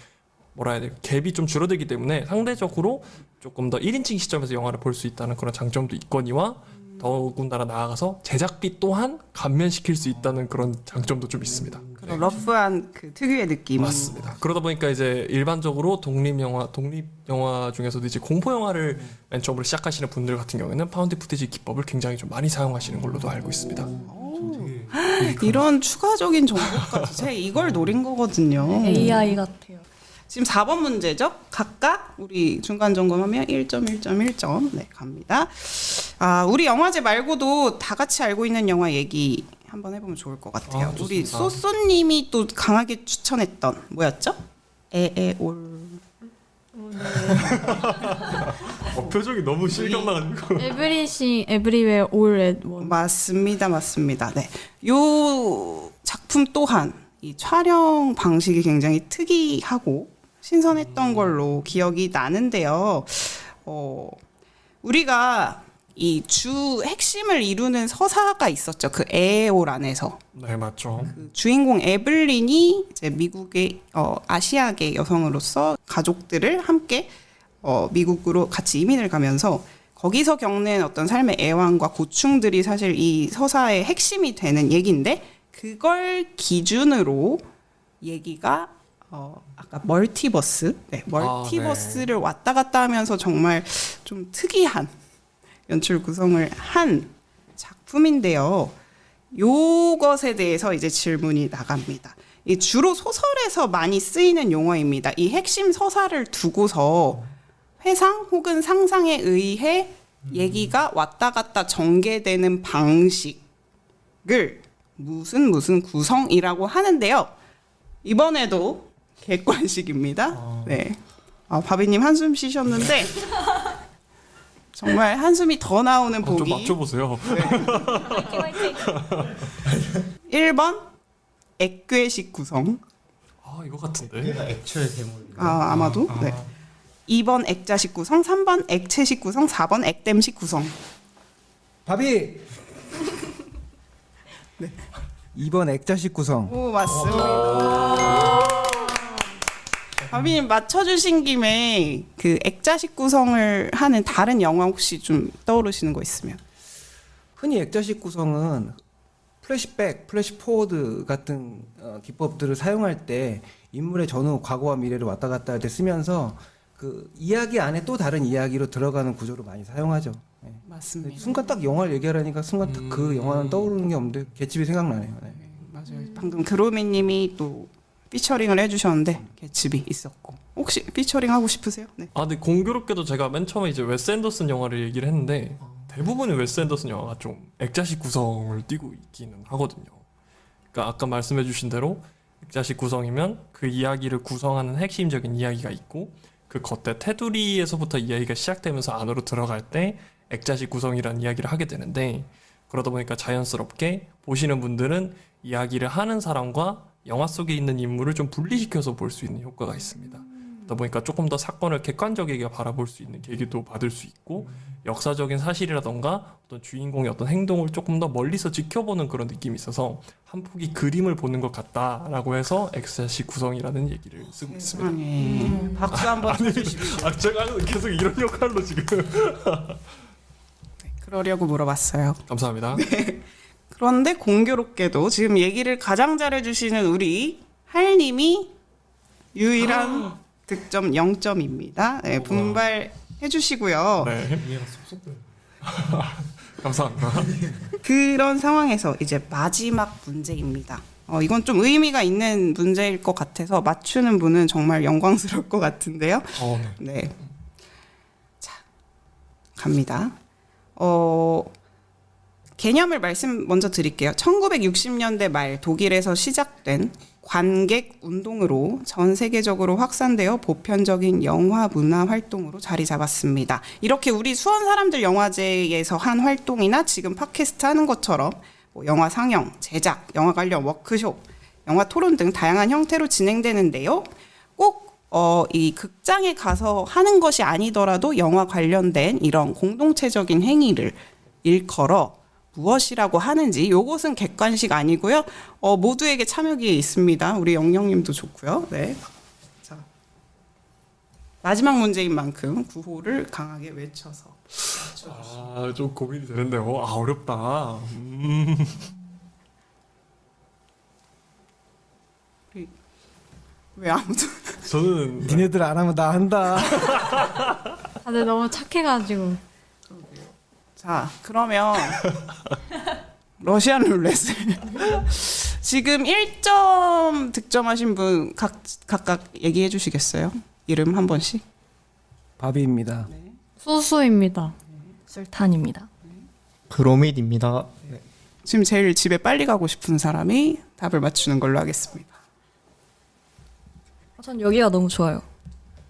뭐라 해야 돼 갭이 좀 줄어들기 때문에 상대적으로 조금 더 1인칭 시점에서 영화를 볼 수 있다는 그런 장점도 있거니와 더군다나 나아가서 제작비 또한 감면시킬 수 있다는 그런 장점도 좀 있습니다. 그런 러프한 그 특유의 느낌. 맞습니다. 그러다 보니까 이제 일반적으로 독립 영화 중에서도 이제 공포 영화를 맨 처음으로 시작하시는 분들 같은 경우에는 파운드 푸티지 기법을 굉장히 좀 많이 사용하시는 걸로도 알고 있습니다. 이런 추가적인 정보까지 제가 이걸 노린 거거든요. AI 같아요. 지금 4번 문제죠? 각각 우리 중간 점검하면 1점, 1점, 1점. 네, 갑니다. 우리 영화제 말고도 다 같이 알고 있는 영화 얘기 한번 해보면 좋을 것 같아요. 우리 좋습니다. 소소님이 또 강하게 추천했던 뭐였죠? 에에올. 표정이 너무 실감나가지고. Everything Everywhere All at Once. 맞습니다. 네, 요 작품 또한 이 촬영 방식이 굉장히 특이하고 신선했던 걸로 기억이 나는데요. 우리가 이 주 핵심을 이루는 서사가 있었죠. 그 에올 안에서 네, 맞죠. 그 주인공 에블린이 이제 미국의 아시아계 여성으로서 가족들을 함께 미국으로 같이 이민을 가면서 거기서 겪는 어떤 삶의 애환과 고충들이 사실 이 서사의 핵심이 되는 얘기인데 그걸 기준으로 얘기가 아까 멀티버스, 멀티버스를 왔다 갔다 하면서 정말 좀 특이한 연출 구성을 한 작품인데요. 요것에 대해서 이제 질문이 나갑니다. 이 주로 소설에서 많이 쓰이는 용어입니다. 이 핵심 서사를 두고서 회상 혹은 상상에 의해 얘기가 왔다 갔다 전개되는 방식을 무슨 구성이라고 하는데요. 이번에도 객관식입니다. 네. 바비님 한숨 쉬셨는데 정말 한숨이 더 나오는 좀 보기. 맞춰보세요. 1번 액괴식 구성. 이거 같은데. 얘가 액체 괴물. 아마도. 네. 2번 액자식 구성, 3번 액체식 구성, 4번 액땜식 구성. 밥이. 네. 2번 액자식 구성. 오, 맞습니다. 바비님 맞춰주신 김에 그 액자식 구성을 하는 다른 영화 혹시 좀 떠오르시는 거 있으면? 흔히 액자식 구성은 플래시백, 플래시포워드 같은 기법들을 사용할 때 인물의 전후, 과거와 미래를 왔다 갔다 할 때 쓰면서 그 이야기 안에 또 다른 이야기로 들어가는 구조로 많이 사용하죠. 네. 맞습니다. 순간 딱 영화를 얘기하라니까 순간 딱 그 영화는 떠오르는 게 없는데 개집이 생각나네요. 네. 맞아요. 방금 그로미님이 또 피처링을 해주셨는데 개츠비 있었고 혹시 피처링 하고 싶으세요? 네. 아, 근데 공교롭게도 제가 맨 처음에 이제 웨스 앤더슨 영화를 얘기를 했는데 대부분의 웨스 앤더슨 영화가 좀 액자식 구성을 띠고 있기는 하거든요. 그러니까 아까 말씀해주신 대로 액자식 구성이면 그 이야기를 구성하는 핵심적인 이야기가 있고 그 겉에 테두리에서부터 이야기가 시작되면서 안으로 들어갈 때 액자식 구성이라는 이야기를 하게 되는데 그러다 보니까 자연스럽게 보시는 분들은 이야기를 하는 사람과 영화 속에 있는 인물을 좀 분리시켜서 볼 수 있는 효과가 있습니다. 그러다 보니까 조금 더 사건을 객관적이게 바라볼 수 있는 계기도 받을 수 있고 역사적인 사실이라던가 어떤 주인공의 어떤 행동을 조금 더 멀리서 지켜보는 그런 느낌이 있어서 한 폭의 그림을 보는 것 같다라고 해서 액자식 구성이라는 얘기를 쓰고 있습니다. 세상에. 박수 한번 쳐주십시오. 아, 제가 계속 이런 역할로 지금 그러려고 물어봤어요. 감사합니다. 그런데 공교롭게도 지금 얘기를 가장 잘해주시는 우리 할님이 유일한 득점 0점입니다. 네, 분발해주시고요. 네. 감사합니다. 그런 상황에서 이제 마지막 문제입니다. 이건 좀 의미가 있는 문제일 것 같아서 맞추는 분은 정말 영광스러울 것 같은데요. 네. 네. 자, 갑니다. 개념을 말씀 먼저 드릴게요. 1960년대 말 독일에서 시작된 관객 운동으로 전 세계적으로 확산되어 보편적인 영화 문화 활동으로 자리 잡았습니다. 이렇게 우리 수원 사람들 영화제에서 한 활동이나 지금 팟캐스트 하는 것처럼 뭐 영화 상영, 제작, 영화 관련 워크숍, 영화 토론 등 다양한 형태로 진행되는데요. 꼭 이 극장에 가서 하는 것이 아니더라도 영화 관련된 이런 공동체적인 행위를 일컬어 무엇이라고 하는지 요것은 객관식 아니고요. 모두에게 참여 기회 있습니다. 우리 영영님도 좋고요. 네. 자, 마지막 문제인 만큼 구호를 강하게 외쳐서. 아, 좀 고민이 되는데요. 아, 어렵다. 왜 아무도 저는 니네들 안 하면 나 한다. 다들 너무 착해가지고. 자, 그러면 러시안 룰렛을 지금 1점 득점하신 분 각각 얘기해 주시겠어요? 이름 한 번씩. 바비입니다. 소수입니다. 술탄입니다. 그로밋입니다. 네. 지금 제일 집에 빨리 가고 싶은 사람이 답을 맞추는 걸로 하겠습니다. 전 여기가 너무 좋아요.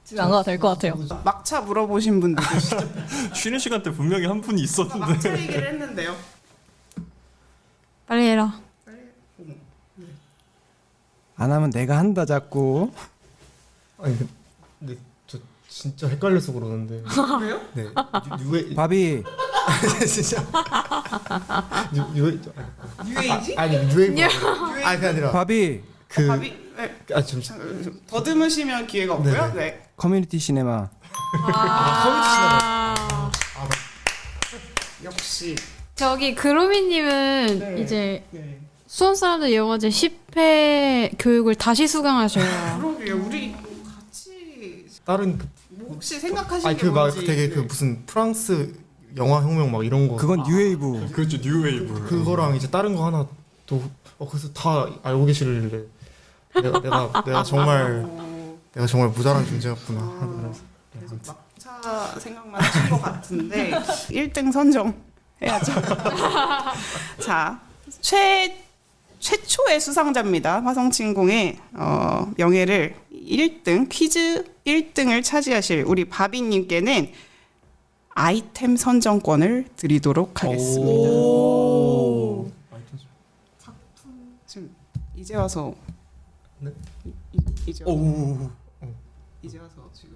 집에 안 가도 될 것 같아요. 막차 물어보신 분들 계시죠? 쉬는 시간 때 분명히 한 분이 있었는데. 막차 얘기를 했는데요. 빨리 해라. 안 하면 내가 한다 자꾸. 아니 근데 저 진짜 헷갈려서 그러는데. 그래요? 네. 유에 바비 진짜. 유에 UAG? 아니 유에 아니 그게 아니라 바비 그 밥이 네. 좀 더듬으시면 기회가 없고요. 네. 커뮤니티 시네마. 역시. 저기 그로미님은 네. 이제 네. 수원 사람들 영화제 10회 교육을 다시 수강하셔요. 그러게요. 우리 같이 다른 그, 뭐 혹시 생각하시는 아니 게 그 막 뭔지. 되게 그 네. 무슨 프랑스 영화 혁명 막 이런 거 그건 뉴웨이브. 그렇죠, 뉴웨이브. 그거랑 이제 다른 거 하나 또 그래서 다 알고 계시길래 내가 정말 내가 정말 모자란 존재였구나 하면서 계속 막차 생각만 하신 것 같은데 1등 선정 해야죠. 자, 최초의 수상자입니다. 화성친공의 명예를 1등 퀴즈 1등을 차지하실 우리 바비님께는 아이템 선정권을 드리도록 하겠습니다. 지금 이제 와서 네? 이제 와서 지금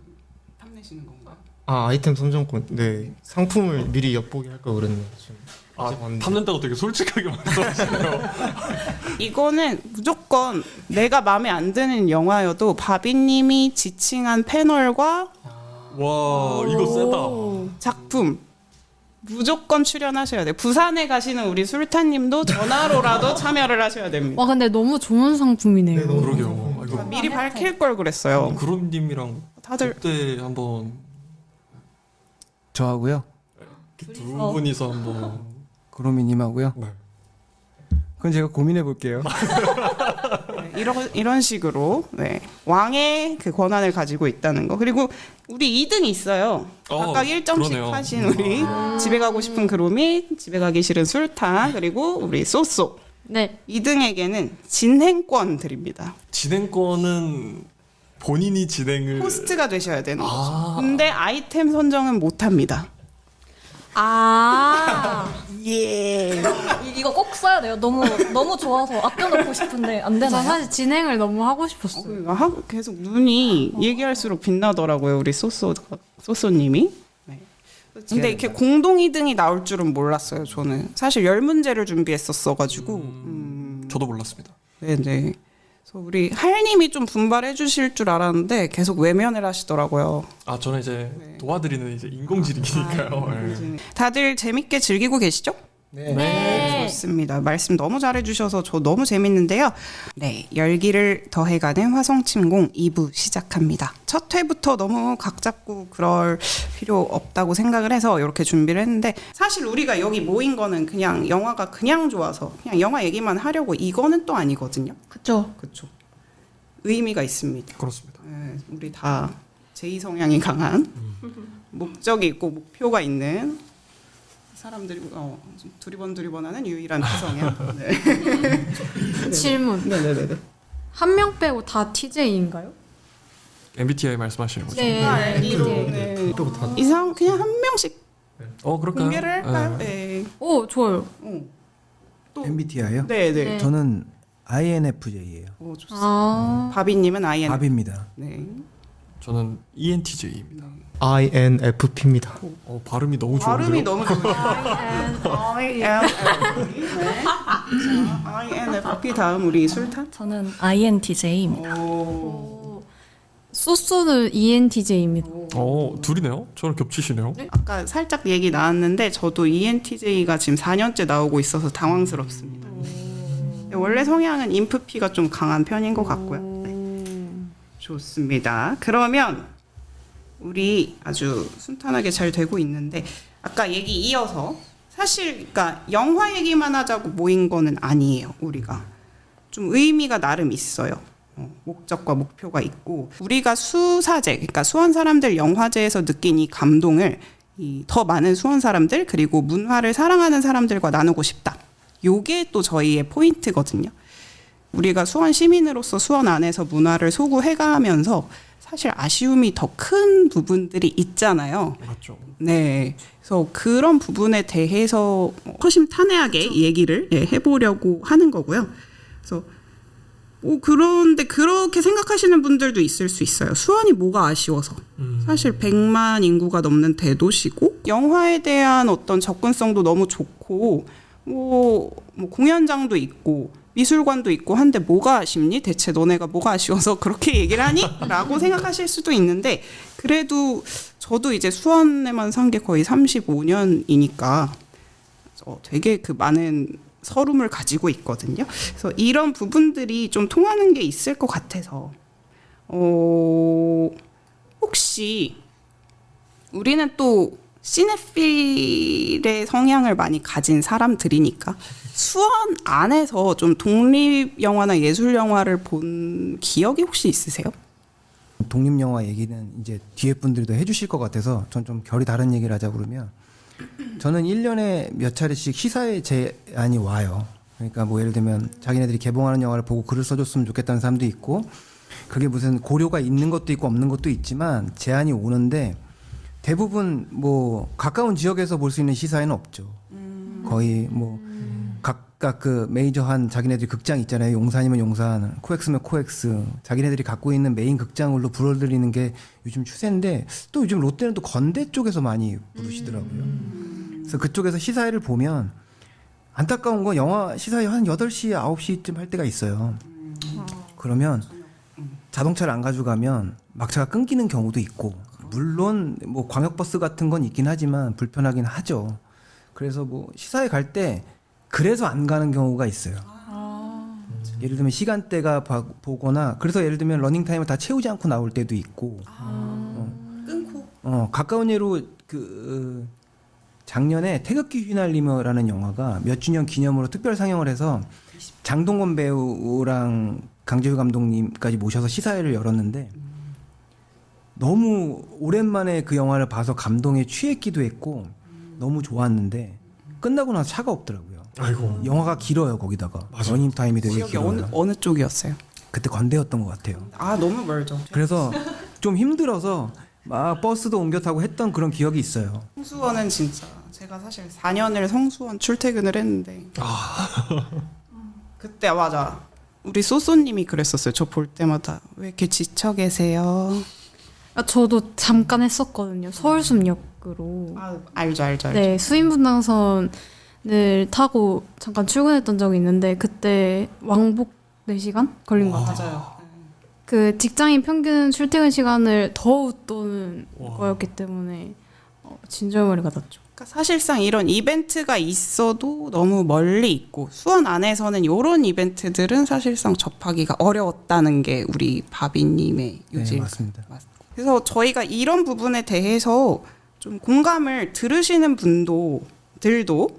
탐내시는 건가요? 아 아이템 선정권 네 상품을 미리 엿보기 할까 그랬네요 지금 아, 이제 왔는데. 탐낸다고 되게 솔직하게 말씀하시네요. 이거는 무조건 내가 마음에 안 드는 영화여도 바비님이 지칭한 패널과 와, 이거 세다. 작품 무조건 출연하셔야 돼요. 부산에 가시는 우리 술타님도 전화로라도 참여를 하셔야 됩니다. 와 근데 너무 좋은 상품이네요. 그러게요. 아, 이거 미리 밝힐 걸 그랬어요. 구름님이랑 다들 그때 한번 저하고요. 두 분이서 한번 구로미님하고요. 네. 그건 제가 고민해 볼게요. 네, 이런 식으로 네, 왕의 그 권한을 가지고 있다는 거. 그리고 우리 2등이 있어요. 각각 1점씩 그러네요. 하신 우리 집에 가고 싶은 그로미, 집에 가기 싫은 술타, 그리고 우리 쏘쏘. 네. 2등에게는 진행권 드립니다. 진행권은 본인이 진행을 호스트가 되셔야 되는 거죠. 아. 근데 아이템 선정은 못 합니다. 예. 이거 꼭 써야 돼요. 너무 좋아서 아껴놓고 싶은데 안 저 되나요? 사실 진행을 너무 하고 싶었어요. 그러니까 계속 눈이 얘기할수록 빛나더라고요. 우리 쏘쏘님이. 네. 근데 이렇게 공동 2등이 나올 줄은 몰랐어요. 저는 사실 10문제를 준비했었어가지고. 저도 몰랐습니다. 네네. 그래서 우리 할님이 좀 분발해 주실 줄 알았는데 계속 외면을 하시더라고요. 아 저는 이제 도와드리는 이제 인공지능이니까요. 네. 다들 재밌게 즐기고 계시죠? 네. 좋습니다. 말씀 너무 잘해주셔서 저 너무 재밌는데요. 네, 열기를 더해가는 화성침공 2부 시작합니다. 첫 회부터 너무 각 잡고 그럴 필요 없다고 생각을 해서 이렇게 준비를 했는데 사실 우리가 여기 모인 거는 그냥 영화가 그냥 좋아서 그냥 영화 얘기만 하려고 이거는 또 아니거든요. 그쵸. 그렇죠. 의미가 있습니다. 그렇습니다. 네, 우리 다 제2 성향이 강한 목적이 있고 목표가 있는 사람들이 두리번두리번하는 유일한 피성향. 네. 질문. 네네네. 한 명 빼고 다 TJ인가요? MBTI 말씀하시는 거죠? 네. 알기로는 이상 그냥 한 명씩 그럴까요? 공개를 할까요? 네. 오 좋아요. 또 MBTI요? 네네. 네. 저는 INFJ예요. 오, 좋습니다. 아. 바비님은 IN. 밥입니다. 네. 저는 ENTJ입니다. INFP입니다. 발음이 너무 좋은데요? 발음이 너무 좋아요. INFP. 네. 자, INFP 다음 우리 술탄. 저는 INTJ입니다. 오. 소소는 ENTJ입니다. 둘이네요? 저랑 겹치시네요? 아까 살짝 얘기 나왔는데 저도 ENTJ가 지금 4년째 나오고 있어서 당황스럽습니다. 네, 원래 성향은 인프피가 좀 강한 편인 것 같고요. 네. 좋습니다. 그러면 우리 아주 순탄하게 잘 되고 있는데 아까 얘기 이어서 사실 그러니까 영화 얘기만 하자고 모인 거는 아니에요. 우리가 좀 의미가 나름 있어요. 목적과 목표가 있고 우리가 수사제 그러니까 수원 사람들 영화제에서 느낀 이 감동을 더 많은 수원 사람들 그리고 문화를 사랑하는 사람들과 나누고 싶다. 요게 또 저희의 포인트거든요. 우리가 수원 시민으로서 수원 안에서 문화를 소구해가면서 사실 아쉬움이 더 큰 부분들이 있잖아요. 맞죠. 네. 그래서 그런 부분에 대해서 허심탄회하게 얘기를 해보려고 하는 거고요. 그래서 그런데 그렇게 생각하시는 분들도 있을 수 있어요. 수원이 뭐가 아쉬워서. 사실 100만 인구가 넘는 대도시고 영화에 대한 어떤 접근성도 너무 좋고 뭐 공연장도 있고 미술관도 있고 한데 뭐가 아쉽니? 대체 너네가 뭐가 아쉬워서 그렇게 얘기를 하니? 라고 생각하실 수도 있는데 그래도 저도 이제 수원에만 산 게 거의 35년이니까 되게 그 많은 서름을 가지고 있거든요. 그래서 이런 부분들이 좀 통하는 게 있을 것 같아서 혹시 우리는 또 시네필의 성향을 많이 가진 사람들이니까 수원 안에서 좀 독립 영화나 예술 영화를 본 기억이 혹시 있으세요? 독립 영화 얘기는 이제 뒤에 분들도 해주실 것 같아서 전 좀 결이 다른 얘기를 하자 그러면 저는 1년에 몇 차례씩 시사회 제안이 와요. 그러니까 뭐 예를 들면 자기네들이 개봉하는 영화를 보고 글을 써줬으면 좋겠다는 사람도 있고 그게 무슨 고려가 있는 것도 있고 없는 것도 있지만 제안이 오는데 대부분 뭐 가까운 지역에서 볼 수 있는 시사회는 없죠. 거의 뭐 각각 그 메이저한 자기네들이 극장 있잖아요. 용산이면 용산, 코엑스면 코엑스. 자기네들이 갖고 있는 메인 극장으로 불러들이는 게 요즘 추세인데 또 요즘 롯데는 또 건대 쪽에서 많이 부르시더라고요. 그래서 그쪽에서 시사회를 보면 안타까운 건 영화 시사회 한 8시, 9시쯤 할 때가 있어요. 그러면 자동차를 안 가져가면 막차가 끊기는 경우도 있고 물론 뭐 광역버스 같은 건 있긴 하지만 불편하긴 하죠. 그래서 뭐 시사회 갈 때 그래서 안 가는 경우가 있어요. 예를 들면 시간대가 보거나 그래서 예를 들면 러닝 타임을 다 채우지 않고 나올 때도 있고 끊고 가까운 예로 그 작년에 태극기 휘날리며라는 영화가 몇 주년 기념으로 특별 상영을 해서 장동건 배우랑 강재규 감독님까지 모셔서 시사회를 열었는데 너무 오랜만에 그 영화를 봐서 감동에 취했기도 했고 너무 좋았는데 끝나고 나서 차가 없더라고요. 아이고. 영화가 길어요. 거기다가 맞아. 러닝 타임이 되게 지역이 길어요. 어느 쪽이었어요? 그때 건대였던 것 같아요. 아 너무 멀죠. 그래서 좀 힘들어서 막 버스도 옮겨 타고 했던 그런 기억이 있어요. 성수원은 진짜 제가 사실 4년을 성수원 출퇴근을 했는데 그때 맞아 우리 소소님이 그랬었어요. 저 볼 때마다 왜 이렇게 지쳐 계세요? 아, 저도 잠깐 했었거든요. 서울숲역으로. 아 알죠. 네, 수인분당선을 타고 잠깐 출근했던 적이 있는데 그때 왕복 4시간 걸린 것 같아요. 맞아요. 그 직장인 평균 출퇴근 시간을 더 웃도는 와. 거였기 때문에 진절머리가 났죠. 그러니까 사실상 이런 이벤트가 있어도 너무 멀리 있고 수원 안에서는 이런 이벤트들은 사실상 접하기가 어려웠다는 게 우리 바비님의 네, 요질. 맞습니다. 그래서 저희가 이런 부분에 대해서 좀 공감을 들으시는 분들도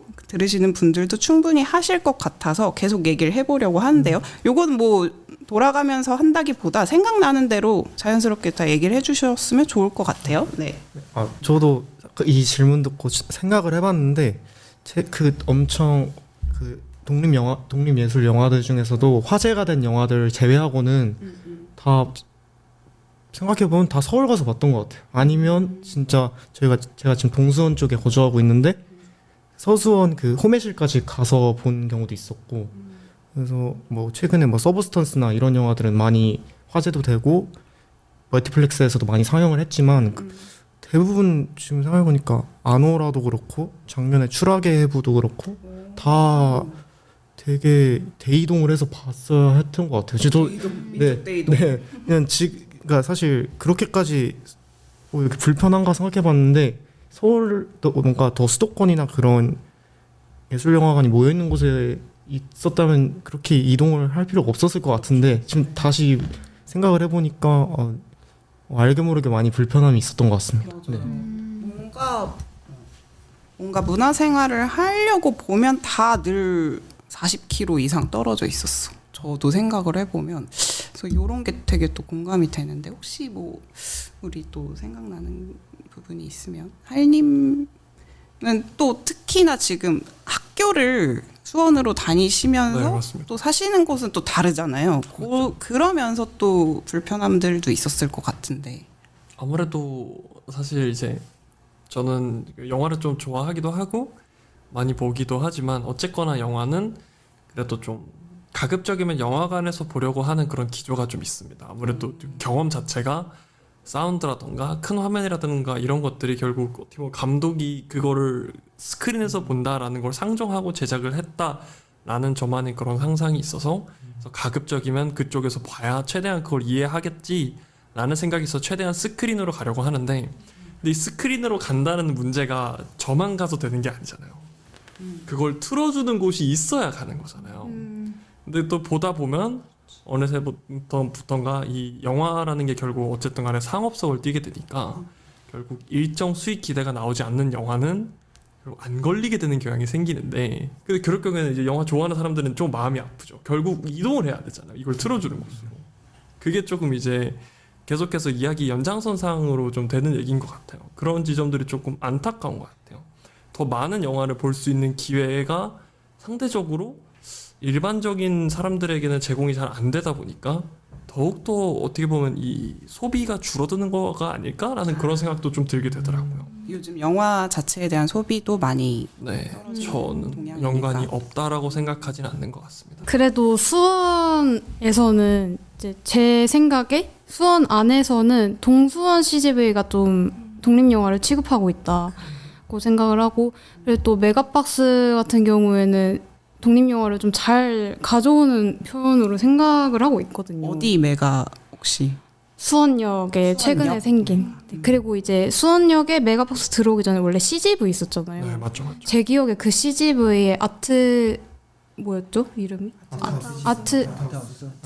충분히 하실 것 같아서 계속 얘기를 해보려고 하는데요. 요건 뭐 돌아가면서 한다기보다 생각나는 대로 자연스럽게 다 얘기를 해주셨으면 좋을 것 같아요. 네. 저도 이 질문 듣고 생각을 해봤는데 그 엄청 그 독립예술 영화들 중에서도 화제가 된 영화들 제외하고는 다 생각해보면 다 서울 가서 봤던 것 같아요. 아니면 진짜 제가 지금 동수원 쪽에 거주하고 있는데 서수원 그 호매실까지 가서 본 경우도 있었고 그래서 뭐 최근에 뭐 서브스턴스나 이런 영화들은 많이 화제도 되고 멀티플렉스에서도 많이 상영을 했지만 대부분 지금 생각해보니까 안오라도 그렇고 작년에 추락의 해부도 그렇고 다 되게 대이동을 해서 봤어야 했던 것 같아요. 저도 네, 그냥 그러니까 사실 그렇게까지 뭐 이렇게 불편한가 생각해봤는데 서울도 뭔가 더 수도권이나 그런 예술영화관이 모여있는 곳에 있었다면 그렇게 이동을 할 필요가 없었을 것 같은데 지금 다시 생각을 해보니까 알게 모르게 많이 불편함이 있었던 것 같습니다. 네. 뭔가 문화생활을 하려고 보면 다 늘 40km 이상 떨어져 있었어. 저도 생각을 해보면 그래서 이런 게 되게 또 공감이 되는데 혹시 뭐 우리 또 생각나는 부분이 있으면 하일님은 또 특히나 지금 학교를 수원으로 다니시면서 네, 맞습니다. 또 사시는 곳은 또 다르잖아요. 그러면서 또 불편함들도 있었을 것 같은데. 아무래도 사실 이제 저는 영화를 좀 좋아하기도 하고 많이 보기도 하지만 어쨌거나 영화는 그래도 좀 가급적이면 영화관에서 보려고 하는 그런 기조가 좀 있습니다. 아무래도 경험 자체가 사운드라던가 큰 화면이라든가 이런 것들이 결국 어떻게 보면 감독이 그거를 스크린에서 본다라는 걸 상정하고 제작을 했다라는 저만의 그런 상상이 있어서 그래서 가급적이면 그쪽에서 봐야 최대한 그걸 이해하겠지라는 생각이 있어서 최대한 스크린으로 가려고 하는데 근데 이 스크린으로 간다는 문제가 저만 가서 되는 게 아니잖아요. 그걸 틀어주는 곳이 있어야 가는 거잖아요. 근데 또 보다 보면 어느새부터인가 이 영화라는 게 결국 어쨌든 간에 상업성을 띠게 되니까 결국 일정 수익 기대가 나오지 않는 영화는 결국 안 걸리게 되는 경향이 생기는데 근데 그럴 경우에는 이제 영화 좋아하는 사람들은 좀 마음이 아프죠. 결국 이동을 해야 되잖아요. 이걸 틀어주는 곳으로. 그게 조금 이제 계속해서 이야기 연장선상으로 좀 되는 얘기인 것 같아요. 그런 지점들이 조금 안타까운 것 같아요. 더 많은 영화를 볼 수 있는 기회가 상대적으로 일반적인 사람들에게는 제공이 잘 안 되다 보니까 더욱더 어떻게 보면 이 소비가 줄어드는 거가 아닐까라는 그런 생각도 좀 들게 되더라고요. 요즘 영화 자체에 대한 소비도 많이 네, 저는 동양이니까. 연관이 없다라고 생각하지는 않는 것 같습니다. 그래도 수원에서는 이제 제 생각에 수원 안에서는 동수원 CGV가 좀 독립영화를 취급하고 있다고 생각을 하고 그리고 또 메가박스 같은 경우에는 독립영화를 좀 잘 가져오는 표현으로 생각을 하고 있거든요. 어디 메가 혹시 수원역에 최근에 수원역? 생긴. 네, 그리고 이제 수원역에 메가박스 들어오기 전에 원래 CGV 있었잖아요. 네, 맞죠. 제 기억에 그 CGV의 아트 뭐였죠? 이름이? 아트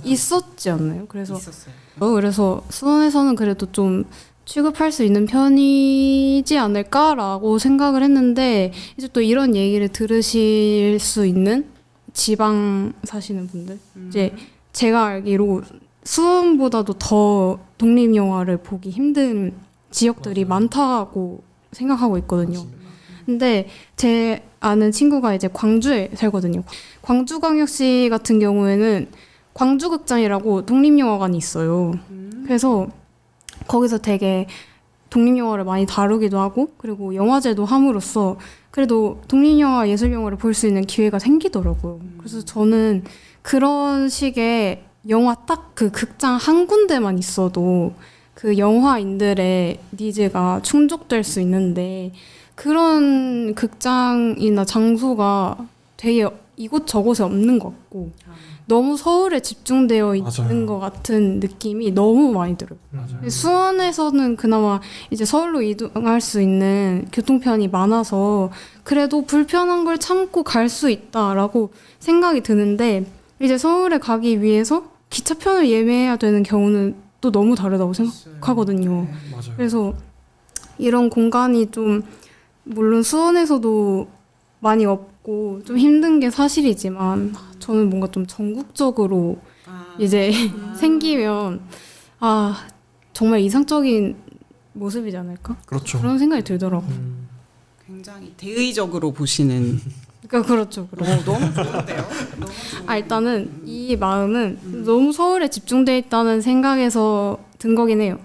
있었지 않나요? 그래서 그래서 수원에서는 그래도 좀 취급할 수 있는 편이지 않을까라고 생각을 했는데 이제 또 이런 얘기를 들으실 수 있는 지방 사시는 분들 이제 제가 알기로 수원보다도 더 독립 영화를 보기 힘든 지역들이 많다고 생각하고 있거든요. 근데 제 아는 친구가 이제 광주에 살거든요. 광주광역시 같은 경우에는 광주극장이라고 독립영화관이 있어요. 그래서 거기서 되게 독립영화를 많이 다루기도 하고 그리고 영화제도 함으로써 그래도 독립영화 예술영화를 볼 수 있는 기회가 생기더라고요. 그래서 저는 그런 식의 영화 딱 그 극장 한 군데만 있어도 그 영화인들의 니즈가 충족될 수 있는데 그런 극장이나 장소가 되게 이곳저곳에 없는 것 같고 너무 서울에 집중되어 있는 맞아요. 것 같은 느낌이 너무 많이 들어요. 맞아요. 수원에서는 그나마 이제 서울로 이동할 수 있는 교통편이 많아서 그래도 불편한 걸 참고 갈 수 있다라고 생각이 드는데 이제 서울에 가기 위해서 기차편을 예매해야 되는 경우는 또 너무 다르다고 생각하거든요. 맞아요. 그래서 이런 공간이 좀 물론 수원에서도 많이 없고 좀 힘든 게 사실이지만 저는 뭔가 좀 전국적으로 이제 생기면 정말 이상적인 모습이지 않을까? 그렇죠. 그런 생각이 들더라고요. 굉장히 대의적으로 보시는. 그러니까 그렇죠. 너무 좋은데요? 일단은 이 마음은 너무 서울에 집중돼 있다는 생각에서 든 거긴 해요.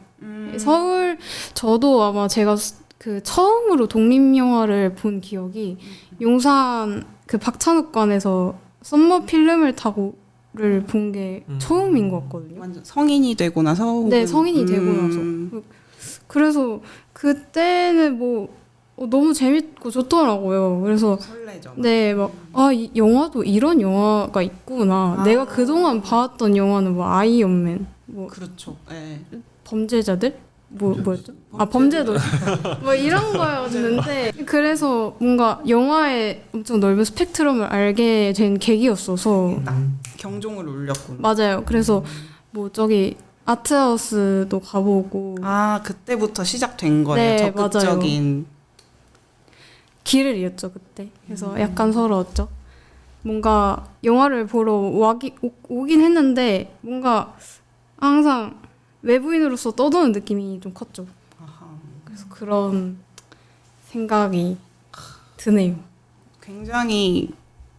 저도 아마 제가 그 처음으로 독립 영화를 본 기억이 용산 그 박찬욱관에서 썸머 필름을 타고를 본 게 처음인 것 같거든요. 완전 성인이 되고 나서. 네, 성인이 되고 나서. 그래서 그때는 뭐 너무 재밌고 좋더라고요. 그래서 설레죠. 네, 이 영화도 이런 영화가 있구나. 내가 그동안 봐왔던 영화는 뭐 아이언맨, 뭐 그렇죠. 네. 범죄자들? 뭐였죠? 범죄도 뭐 이런 거였는데 그래서 뭔가 영화의 엄청 넓은 스펙트럼을 알게 된 계기였어서 경종을 울렸구나. 맞아요. 그래서 뭐 저기 아트하우스도 가보고 그때부터 시작된 거예요. 네, 적극적인. 길을 잃었죠 그때. 그래서 약간 서러웠죠. 뭔가 영화를 보러 오긴 했는데 뭔가 항상 외부인으로서 떠도는 느낌이 좀 컸죠. 그래서 그런 생각이 드네요. 굉장히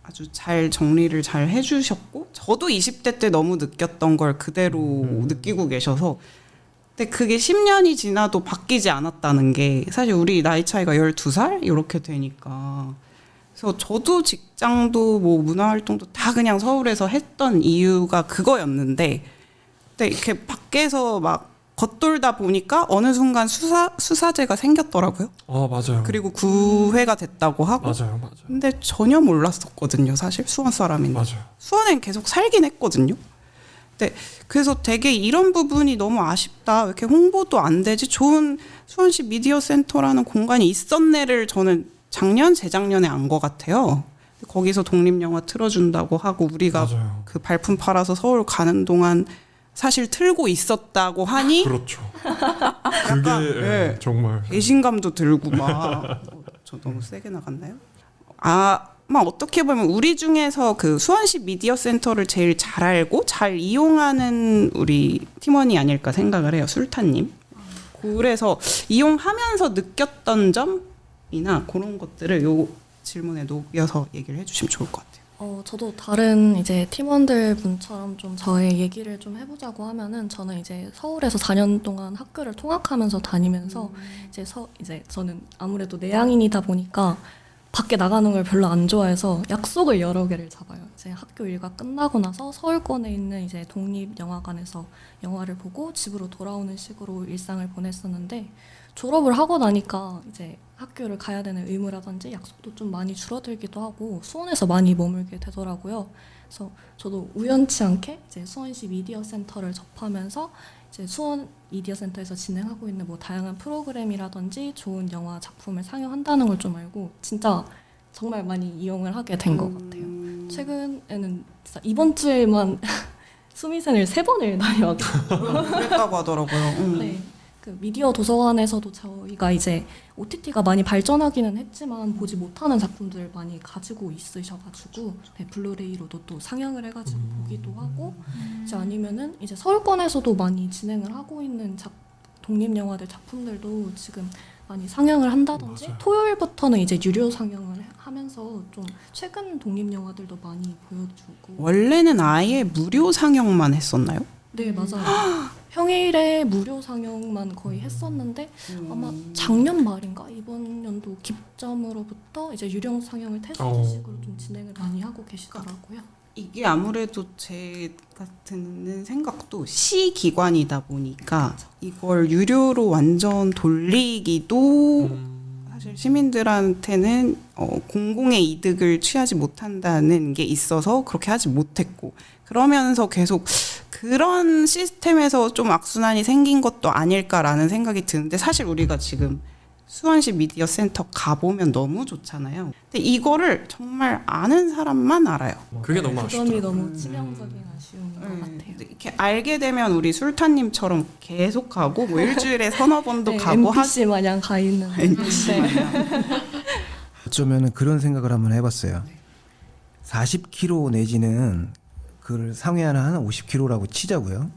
아주 잘 정리를 잘 해주셨고 저도 20대 때 너무 느꼈던 걸 그대로 느끼고 계셔서 근데 그게 10년이 지나도 바뀌지 않았다는 게 사실 우리 나이 차이가 12살 이렇게 되니까 그래서 저도 직장도 뭐 문화활동도 다 그냥 서울에서 했던 이유가 그거였는데 근데 이렇게 밖에서 막 겉돌다 보니까 어느 순간 수사제가 생겼더라고요. 맞아요. 그리고 구회가 됐다고 하고 맞아요. 근데 전혀 몰랐었거든요. 사실 수원 사람인데 맞아요. 수원엔 계속 살긴 했거든요. 네, 그래서 되게 이런 부분이 너무 아쉽다. 왜 이렇게 홍보도 안 되지? 좋은 수원시 미디어 센터라는 공간이 있었네를 저는 재작년에 안 것 같아요. 거기서 독립영화 틀어준다고 하고 우리가 맞아요. 그 발품 팔아서 서울 가는 동안 사실 틀고 있었다고 하니 그렇죠. 약간, 그게 네. 정말 배신감도 들고 막 저 너무 세게 나갔나요? 어떻게 보면 우리 중에서 그 수원시 미디어 센터를 제일 잘 알고 잘 이용하는 우리 팀원이 아닐까 생각을 해요. 술타님. 그래서 이용하면서 느꼈던 점이나 그런 것들을 요 질문에 녹여서 얘기를 해주시면 좋을 것 같아요. 저도 다른 이제 팀원들 분처럼 좀 저의 얘기를 좀 해보자고 하면은 저는 이제 서울에서 4년 동안 학교를 통학하면서 다니면서 이제 저는 아무래도 내향인이다 보니까 밖에 나가는 걸 별로 안 좋아해서 약속을 여러 개를 잡아요. 이제 학교 일과 끝나고 나서 서울권에 있는 이제 독립영화관에서 영화를 보고 집으로 돌아오는 식으로 일상을 보냈었는데 졸업을 하고 나니까 이제 학교를 가야 되는 의무라든지 약속도 좀 많이 줄어들기도 하고 수원에서 많이 머물게 되더라고요. 그래서 저도 우연치 않게 이제 수원시 미디어 센터를 접하면서 이제 수원 미디어 센터에서 진행하고 있는 뭐 다양한 프로그램이라든지 좋은 영화 작품을 상영한다는 걸 좀 알고 진짜 정말 많이 이용을 하게 된 것 같아요. 최근에는 진짜 이번 주에만 수미센을 3번을 다녀왔거든요. 그랬다고 하더라고요. 네. 그 미디어 도서관에서도 저희가 이제 OTT가 많이 발전하기는 했지만 보지 못하는 작품들 많이 가지고 있으셔가지고 네, 블루레이로도 또 상영을 해가지고 보기도 하고 이제 아니면은 이제 서울권에서도 많이 진행을 하고 있는 독립 영화들 작품들도 지금 많이 상영을 한다든지 맞아요. 토요일부터는 이제 유료 상영을 하면서 좀 최근 독립 영화들도 많이 보여주고 원래는 아예 무료 상영만 했었나요? 네 맞아요. 평일에 무료 상영만 거의 했었는데 아마 작년 말인가 이번 연도 기점으로부터 이제 유령 상영을 테스트식으로 좀 진행을 많이 하고 계시더라고요. 이게 아무래도 제가 드는 생각도 시 기관이다 보니까 이걸 유료로 완전 돌리기도 사실 시민들한테는 공공의 이득을 취하지 못한다는 게 있어서 그렇게 하지 못했고 그러면서 계속 그런 시스템에서 좀 악순환이 생긴 것도 아닐까라는 생각이 드는데 사실 우리가 지금 수원시 미디어 센터 가보면 너무 좋잖아요. 근데 이거를 정말 아는 사람만 알아요. 그게 너무 그 아쉽다. 점이 너무 치명적인 아쉬움인 것 같아요. 근데 이렇게 알게 되면 우리 술타님처럼 계속 가고 뭐 일주일에 서너 번도 네, 가고 NPC 마냥 가 있는 NPC 네. 어쩌면은 그런 생각을 한번 해봤어요. 40km 내지는 그걸 상회하는 한 50km라고 치자고요.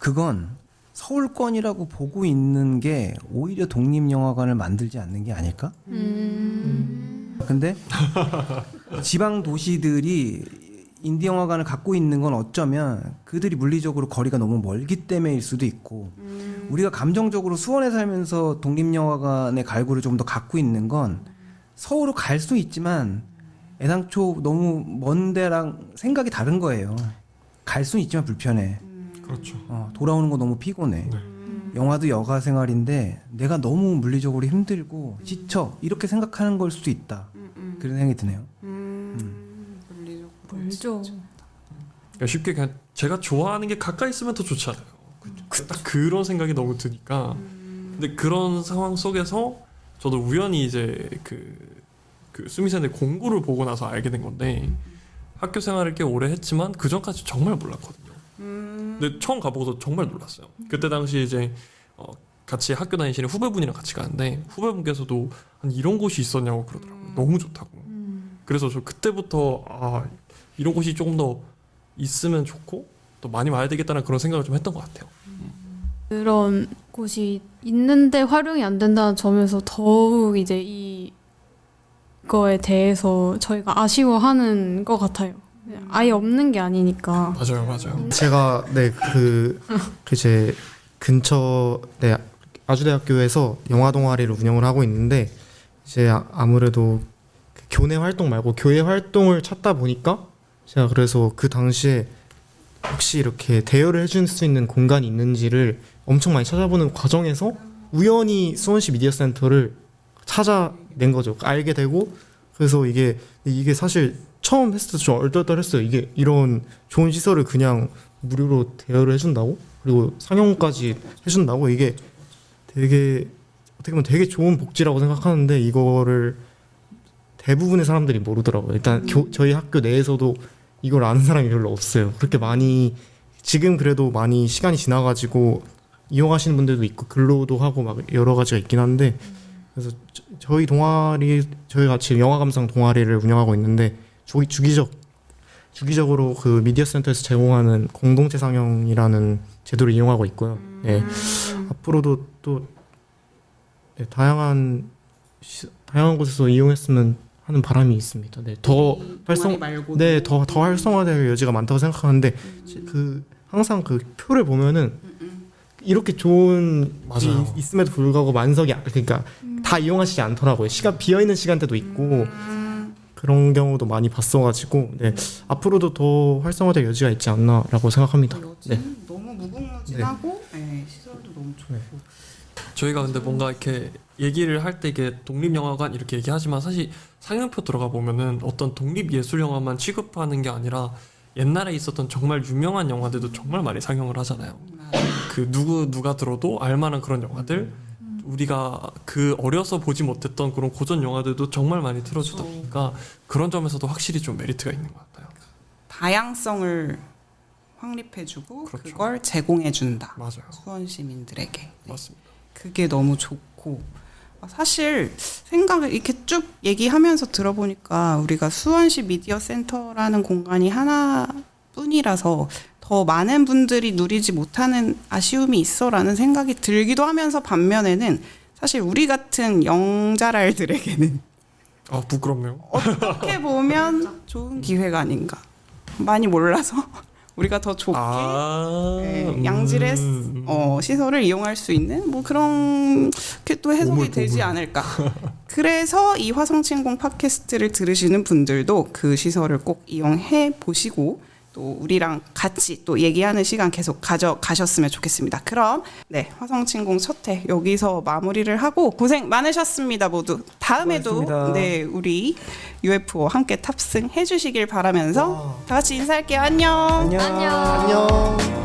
그건 서울권이라고 보고 있는 게 오히려 독립영화관을 만들지 않는 게 아닐까? 근데 지방 도시들이 인디영화관을 갖고 있는 건 어쩌면 그들이 물리적으로 거리가 너무 멀기 때문일 수도 있고 우리가 감정적으로 수원에 살면서 독립영화관의 갈구를 좀 더 갖고 있는 건 서울로 갈 수 있지만 애당초 너무 먼 데랑 생각이 다른 거예요. 갈 수는 있지만 불편해. 그렇죠. 돌아오는 거 너무 피곤해. 네. 영화도 여가 생활인데 내가 너무 물리적으로 힘들고 지쳐 이렇게 생각하는 걸 수도 있다. 그런 생각이 드네요. 멀죠. 그러니까 쉽게 그냥 제가 좋아하는 게 가까이 있으면 더 좋잖아요. 딱 그런 생각이 너무 드니까. 근데 그런 상황 속에서 저도 우연히 이제 그 수미센의 공고를 보고 나서 알게 된 건데 학교 생활을 꽤 오래 했지만 그 전까지 정말 몰랐거든요. 근데 처음 가보고서 정말 놀랐어요. 그때 당시 이제 같이 학교 다니시는 후배분이랑 같이 가는데 후배분께서도 아니 이런 곳이 있었냐고 그러더라고요. 너무 좋다고. 그래서 저 그때부터 이런 곳이 조금 더 있으면 좋고 또 많이 와야 되겠다는 그런 생각을 좀 했던 것 같아요. 그런 곳이 있는데 활용이 안 된다는 점에서 더욱 이제 이거에 대해서 저희가 아쉬워하는 것 같아요. 아예 없는 게 아니니까. 맞아요. 제가 이제 근처 아주대학교에서 영화 동아리를 운영을 하고 있는데 이제 아무래도 그 교내 활동 말고 교회 활동을 찾다 보니까 제가 그래서 그 당시에 혹시 이렇게 대여를 해줄 수 있는 공간이 있는지를 엄청 많이 찾아보는 과정에서 우연히 수원시 미디어 센터를 찾아낸 거죠. 알게 되고 그래서 이게 사실 처음 했을 때 좀 얼떨떨했어요. 이게 이런 좋은 시설을 그냥 무료로 대여를 해준다고? 그리고 상영까지 해준다고? 이게 되게 어떻게 보면 되게 좋은 복지라고 생각하는데 이거를 대부분의 사람들이 모르더라고요. 일단 저희 학교 내에서도 이걸 아는 사람이 별로 없어요. 그렇게 많이 지금 그래도 많이 시간이 지나가지고 이용하시는 분들도 있고 근로도 하고 막 여러 가지가 있긴 한데 그래서 저희 동아리 저희가 지금 영화 감상 동아리를 운영하고 있는데 주기적으로 그 미디어 센터에서 제공하는 공동체 상영이라는 제도를 이용하고 있고요. 네. 앞으로도 또 네, 다양한 곳에서 이용했으면 하는 바람이 있습니다. 네, 더 활성화될 여지가 많다고 생각하는데 그 항상 그 표를 보면은 이렇게 좋은 맞아요. 있음에도 불구하고 만석이 그러니까 다 이용하시지 않더라고요. 시간 비어 있는 시간대도 있고 그런 경우도 많이 봤어가지고 네, 앞으로도 더 활성화될 여지가 있지 않나라고 생각합니다. 네. 너무 무궁무진하고 시설도 너무 좋고. 저희가 근데 뭔가 이렇게 얘기를 할 때 이게 독립영화관 이렇게 얘기하지만 사실 상영표 들어가 보면은 어떤 독립예술영화만 취급하는 게 아니라 옛날에 있었던 정말 유명한 영화들도 정말 많이 상영을 하잖아요. 그 누가 들어도 알만한 그런 영화들, 우리가 그 어려서 보지 못했던 그런 고전 영화들도 정말 많이 틀어주다 보니까 그런 점에서도 확실히 좀 메리트가 있는 것 같아요. 다양성을 확립해주고 그렇죠. 그걸 제공해준다. 맞아요. 수원 시민들에게. 맞습니다. 그게 너무 좋고 사실 생각을 이렇게 쭉 얘기하면서 들어보니까 우리가 수원시 미디어 센터라는 공간이 하나뿐이라서 더 많은 분들이 누리지 못하는 아쉬움이 있어라는 생각이 들기도 하면서 반면에는 사실 우리 같은 영자랄들에게는 아 부끄럽네요. 어떻게 보면 좋은 기회가 아닌가. 많이 몰라서 우리가 더 좋게 양질의 시설을 이용할 수 있는 뭐 그런 게 또 해석이 되지 않을까. 그래서 이 화성친공 팟캐스트를 들으시는 분들도 그 시설을 꼭 이용해 보시고 또 우리랑 같이 또 얘기하는 시간 계속 가져가셨으면 좋겠습니다. 그럼 네, 화성친공 첫 회 여기서 마무리를 하고 고생 많으셨습니다, 모두. 다음에도 수고하셨습니다. 네, 우리 UFO 함께 탑승해 주시길 바라면서 다 같이 인사할게요. 안녕. 안녕.